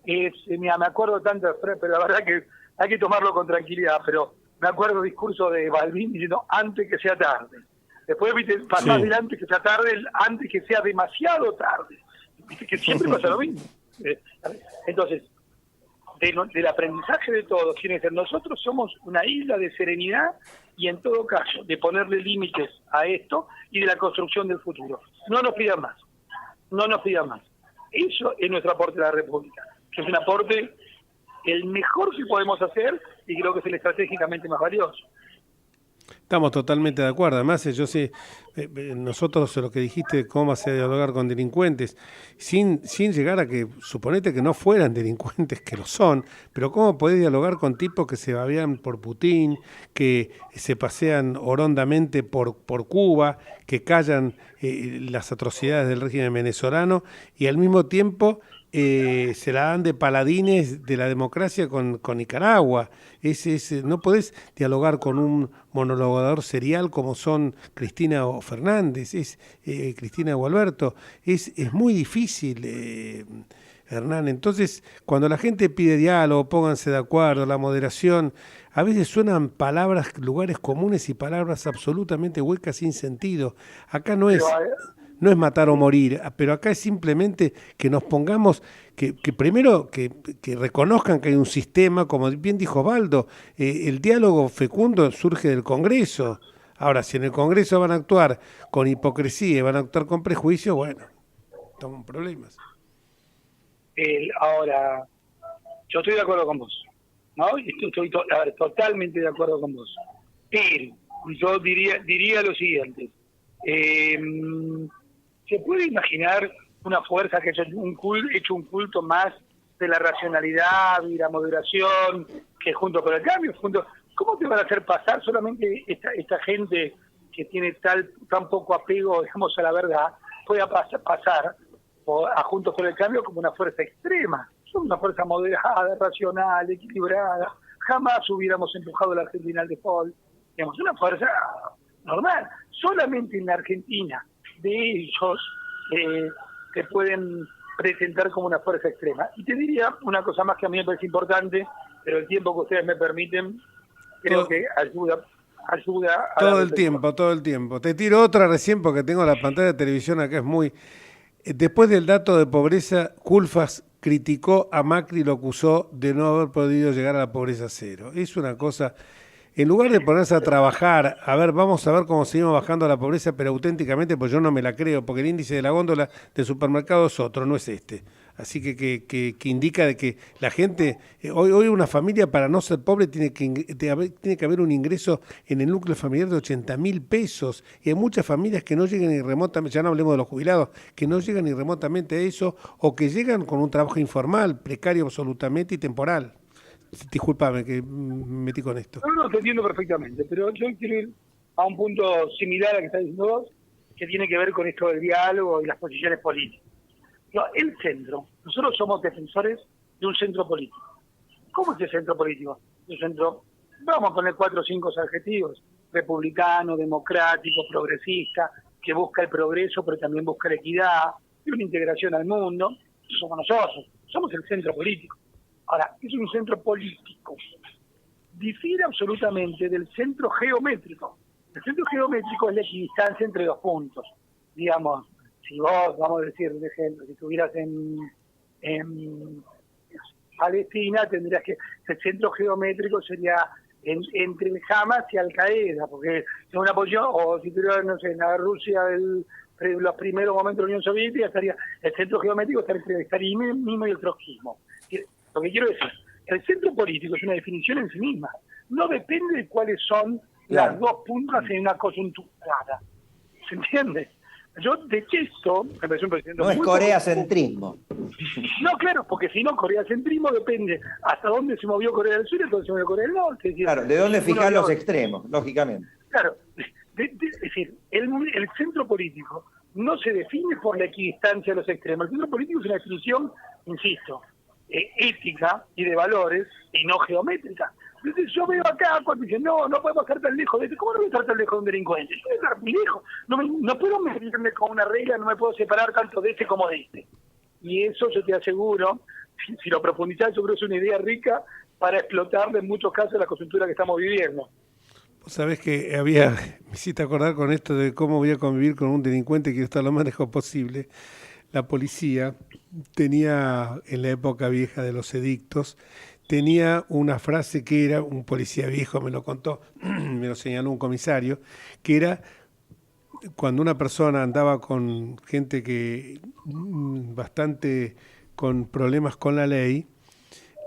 mira, me acuerdo tanto, pero la verdad que hay que tomarlo con tranquilidad, pero me acuerdo el discurso de Balbín diciendo antes que sea tarde. Después, viste, más adelante que sea tarde, antes que sea demasiado tarde. Viste que siempre pasa lo mismo. Entonces, del aprendizaje de todos, tiene que ser, nosotros somos una isla de serenidad y en todo caso, de ponerle límites a esto y de la construcción del futuro. No nos pidan más. Eso es nuestro aporte a la República, que es un aporte el mejor que podemos hacer y creo que es el estratégicamente más valioso. Estamos totalmente de acuerdo. Además, yo sé, nosotros lo que dijiste, cómo se dialogar con delincuentes, sin llegar a que, suponete que no fueran delincuentes, que lo son, pero cómo podés dialogar con tipos que se babean por Putin, que se pasean horondamente por Cuba, que callan las atrocidades del régimen venezolano y al mismo tiempo se la dan de paladines de la democracia con Nicaragua. No podés dialogar con un monologador serial como son Cristina o Fernández, Cristina o Alberto. Es muy difícil, Hernán. Entonces, cuando la gente pide diálogo, pónganse de acuerdo, la moderación, a veces suenan palabras, lugares comunes y palabras absolutamente huecas sin sentido. Acá no es matar o morir, pero acá es simplemente que nos pongamos, que primero que reconozcan que hay un sistema, como bien dijo Osvaldo, el diálogo fecundo surge del Congreso. Ahora, si en el Congreso van a actuar con hipocresía y van a actuar con prejuicio, bueno, estamos en problemas. Ahora, yo estoy de acuerdo con vos, ¿no? Estoy totalmente de acuerdo con vos. Pero yo diría lo siguiente. ¿Se puede imaginar una fuerza que ha hecho un culto más de la racionalidad y la moderación que junto con el cambio? ¿Cómo te van a hacer pasar solamente esta gente que tiene tan poco apego, digamos, a la verdad, pueda pasar a Juntos por el Cambio como una fuerza extrema? Son una fuerza moderada, racional, equilibrada. Jamás hubiéramos empujado a la Argentina al default. Digamos, una fuerza normal. Solamente en la Argentina de ellos se pueden presentar como una fuerza extrema. Y te diría una cosa más que a mí me parece importante, pero el tiempo que ustedes me permiten creo que ayuda a todo el tiempo. Te tiro otra recién porque tengo la pantalla de televisión acá, es muy... Después del dato de pobreza, Culfas criticó a Macri y lo acusó de no haber podido llegar a la pobreza cero. Es una cosa... En lugar de ponerse a trabajar, vamos a ver cómo seguimos bajando la pobreza, pero auténticamente, pues yo no me la creo, porque el índice de la góndola del supermercado es otro, no es este. Así que indica de que la gente, hoy una familia para no ser pobre tiene que haber un ingreso en el núcleo familiar de 80.000 pesos. Y hay muchas familias que no llegan ni remotamente, ya no hablemos de los jubilados, que no llegan ni remotamente a eso, o que llegan con un trabajo informal, precario absolutamente y temporal. Disculpame que me metí con esto. No, te entiendo perfectamente, pero yo quiero ir a un punto similar al que está diciendo vos, que tiene que ver con esto del diálogo y las posiciones políticas. El centro, nosotros somos defensores de un centro político. ¿Cómo es el centro político? Un centro, vamos a poner 4 o 5 adjetivos: republicano, democrático, progresista, que busca el progreso, pero también busca la equidad y una integración al mundo. Eso somos nosotros, somos el centro político. Ahora, es un centro político. Difiere absolutamente del centro geométrico. El centro geométrico es la equidistancia entre 2 puntos. Digamos, si vos, vamos a decir, de ejemplo, si estuvieras en Palestina, tendrías que... El centro geométrico sería entre el Hamas y Al-Qaeda, porque es una posición, o si estuvieras, no sé, en la Rusia los primeros momentos de la Unión Soviética, estaría el centro geométrico estaría entre el stalinismo y el trotskismo. Lo que quiero decir, el centro político es una definición en sí misma. No depende de cuáles son las 2 puntas en una coyuntura. ¿Se entiende? Yo detesto, me parece un presidente... No es coreacentrismo. No, claro, porque si no, coreacentrismo depende hasta dónde se movió Corea del Sur y hasta dónde se movió Corea del Norte. Es decir, claro, de dónde fijar los extremos, lógicamente. Claro, es decir, el centro político no se define por la equidistancia de los extremos. El centro político es una definición, insisto, ética y de valores y no geométrica. Entonces yo veo acá cuando dicen, no podemos estar tan lejos de este. ¿Cómo no voy a estar tan lejos de un delincuente? Yo voy a estar muy lejos. No puedo medirme con una regla, no me puedo separar tanto de este como de este. Y eso yo te aseguro, si lo profundizás, yo creo que es una idea rica para explotar en muchos casos la coyuntura que estamos viviendo. Sabés que me hiciste acordar con esto de cómo voy a convivir con un delincuente que quiero estar lo más lejos posible. La policía tenía, en la época vieja de los edictos, tenía una frase que era, un policía viejo me lo contó, me lo señaló un comisario, que era cuando una persona andaba con gente que bastante con problemas con la ley,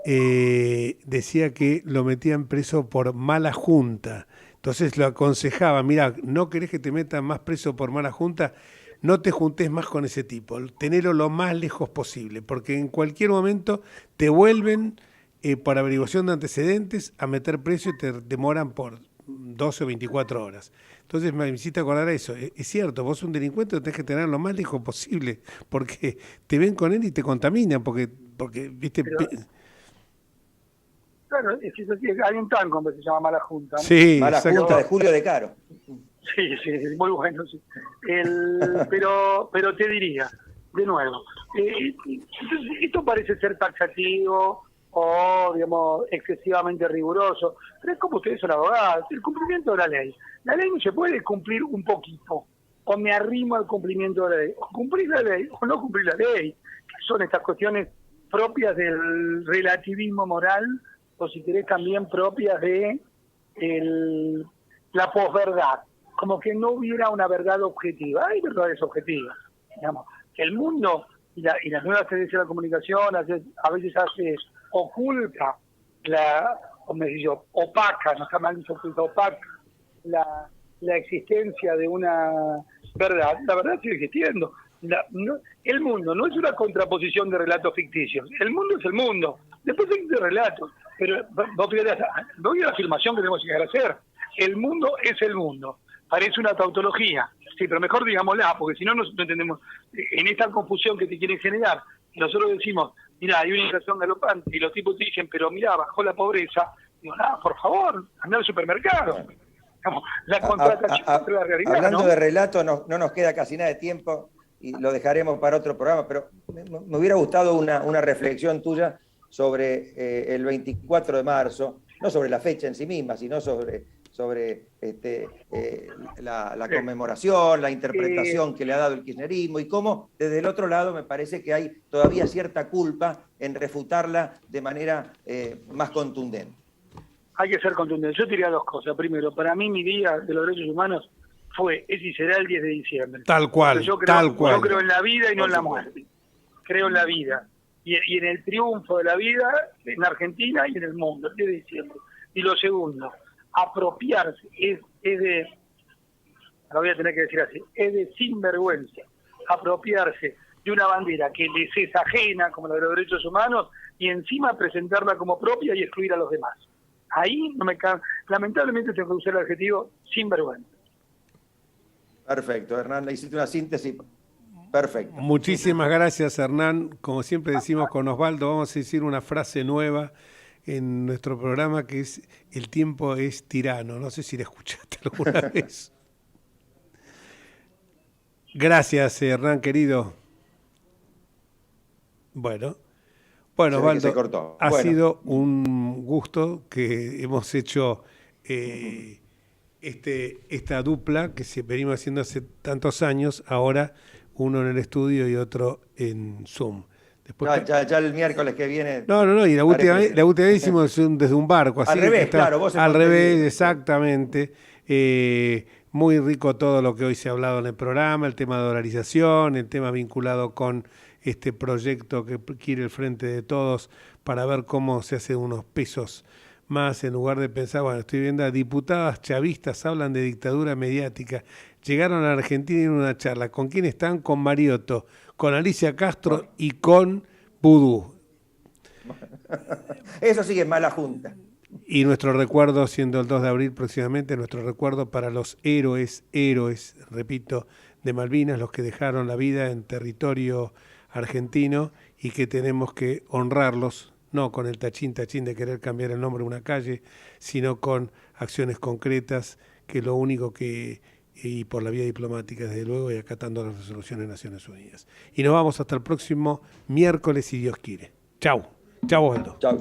decía que lo metían preso por mala junta. Entonces lo aconsejaba, mira, ¿no querés que te metan más preso por mala junta? No te juntes más con ese tipo, tenelo lo más lejos posible, porque en cualquier momento te vuelven por averiguación de antecedentes a meter preso y te demoran por 12 o 24 horas. Entonces me hiciste acordar a eso. Es cierto, vos un delincuente lo tenés que tener lo más lejos posible, porque te ven con él y te contaminan, porque viste... Claro, es así, hay un tango que se llama Mala Junta, ¿no? Sí, Mala Junta de Julio De Caro. Sí, muy bueno, sí. Pero te diría, de nuevo, esto parece ser taxativo o, digamos, excesivamente riguroso, pero es como ustedes son abogados, el cumplimiento de la ley. La ley no se puede cumplir un poquito, o me arrimo al cumplimiento de la ley, o cumplir la ley o no cumplir la ley. ¿Qué son estas cuestiones propias del relativismo moral, o si querés también propias de la posverdad? Como que no hubiera una verdad objetiva. Hay verdades objetivas, digamos. El mundo y las nuevas tendencias de la comunicación a veces oculta, opaca, no está mal dicho oculta, opaca la existencia de una verdad. La verdad sigue existiendo. El mundo no es una contraposición de relatos ficticios. El mundo es el mundo. Después hay de relatos. Pero voy a la afirmación que tenemos que llegar a hacer. El mundo es el mundo. Parece una tautología. Sí, pero mejor digámosla, porque si no, no entendemos. En esta confusión que te quieren generar, nosotros decimos, mira, hay una inflación galopante, y los tipos te dicen, pero mira, bajó la pobreza. Digo, por favor, anda al supermercado. Digamos, la contratación entre la realidad. Hablando ¿no? de relato, no nos queda casi nada de tiempo y lo dejaremos para otro programa, pero me hubiera gustado una reflexión tuya sobre el 24 de marzo, no sobre la fecha en sí misma, sino sobre la conmemoración, la interpretación que le ha dado el kirchnerismo y cómo desde el otro lado me parece que hay todavía cierta culpa en refutarla de manera más contundente. Hay que ser contundente. Yo diría dos cosas. Primero, para mí mi día de los derechos humanos es y será el 10 de diciembre. Tal cual, Yo creo en la vida y no en la muerte. Creo en la vida. Y en el triunfo de la vida en Argentina y en el mundo, el 10 de diciembre. Y lo segundo, apropiarse es de, lo voy a tener que decir así, es de sinvergüenza, apropiarse de una bandera que les es ajena, como la de los derechos humanos, y encima presentarla como propia y excluir a los demás. Ahí lamentablemente tengo que usar el adjetivo sinvergüenza. Perfecto, Hernán, le hiciste una síntesis perfecta. Muchísimas gracias, Hernán. Como siempre decimos con Osvaldo, vamos a decir una frase nueva en nuestro programa que es: el tiempo es tirano. No sé si la escuchaste alguna vez. Gracias, Hernán, querido. Bueno, Osvaldo, ha sido un gusto que hemos hecho esta dupla que venimos haciendo hace tantos años, ahora uno en el estudio y otro en Zoom. Después, ya el miércoles que viene... No, y la última vez hicimos desde un barco. Así al revés, claro. Vos al revés, exactamente. Muy rico todo lo que hoy se ha hablado en el programa, el tema de dolarización, el tema vinculado con este proyecto que quiere el Frente de Todos para ver cómo se hace unos pesos más en lugar de pensar, bueno, estoy viendo a diputadas chavistas, hablan de dictadura mediática. Llegaron a Argentina en una charla. ¿Con quién están? Con Mariotto, con Alicia Castro y con Vudú. Eso sí es mala junta. Y nuestro recuerdo, siendo el 2 de abril próximamente, nuestro recuerdo para los héroes, repito, de Malvinas, los que dejaron la vida en territorio argentino y que tenemos que honrarlos, no con el tachín de querer cambiar el nombre de una calle, sino con acciones concretas, que lo único que, y por la vía diplomática, desde luego, y acatando las resoluciones de Naciones Unidas. Y nos vamos hasta el próximo miércoles, si Dios quiere. Chau. Chau, Osvaldo. Chau.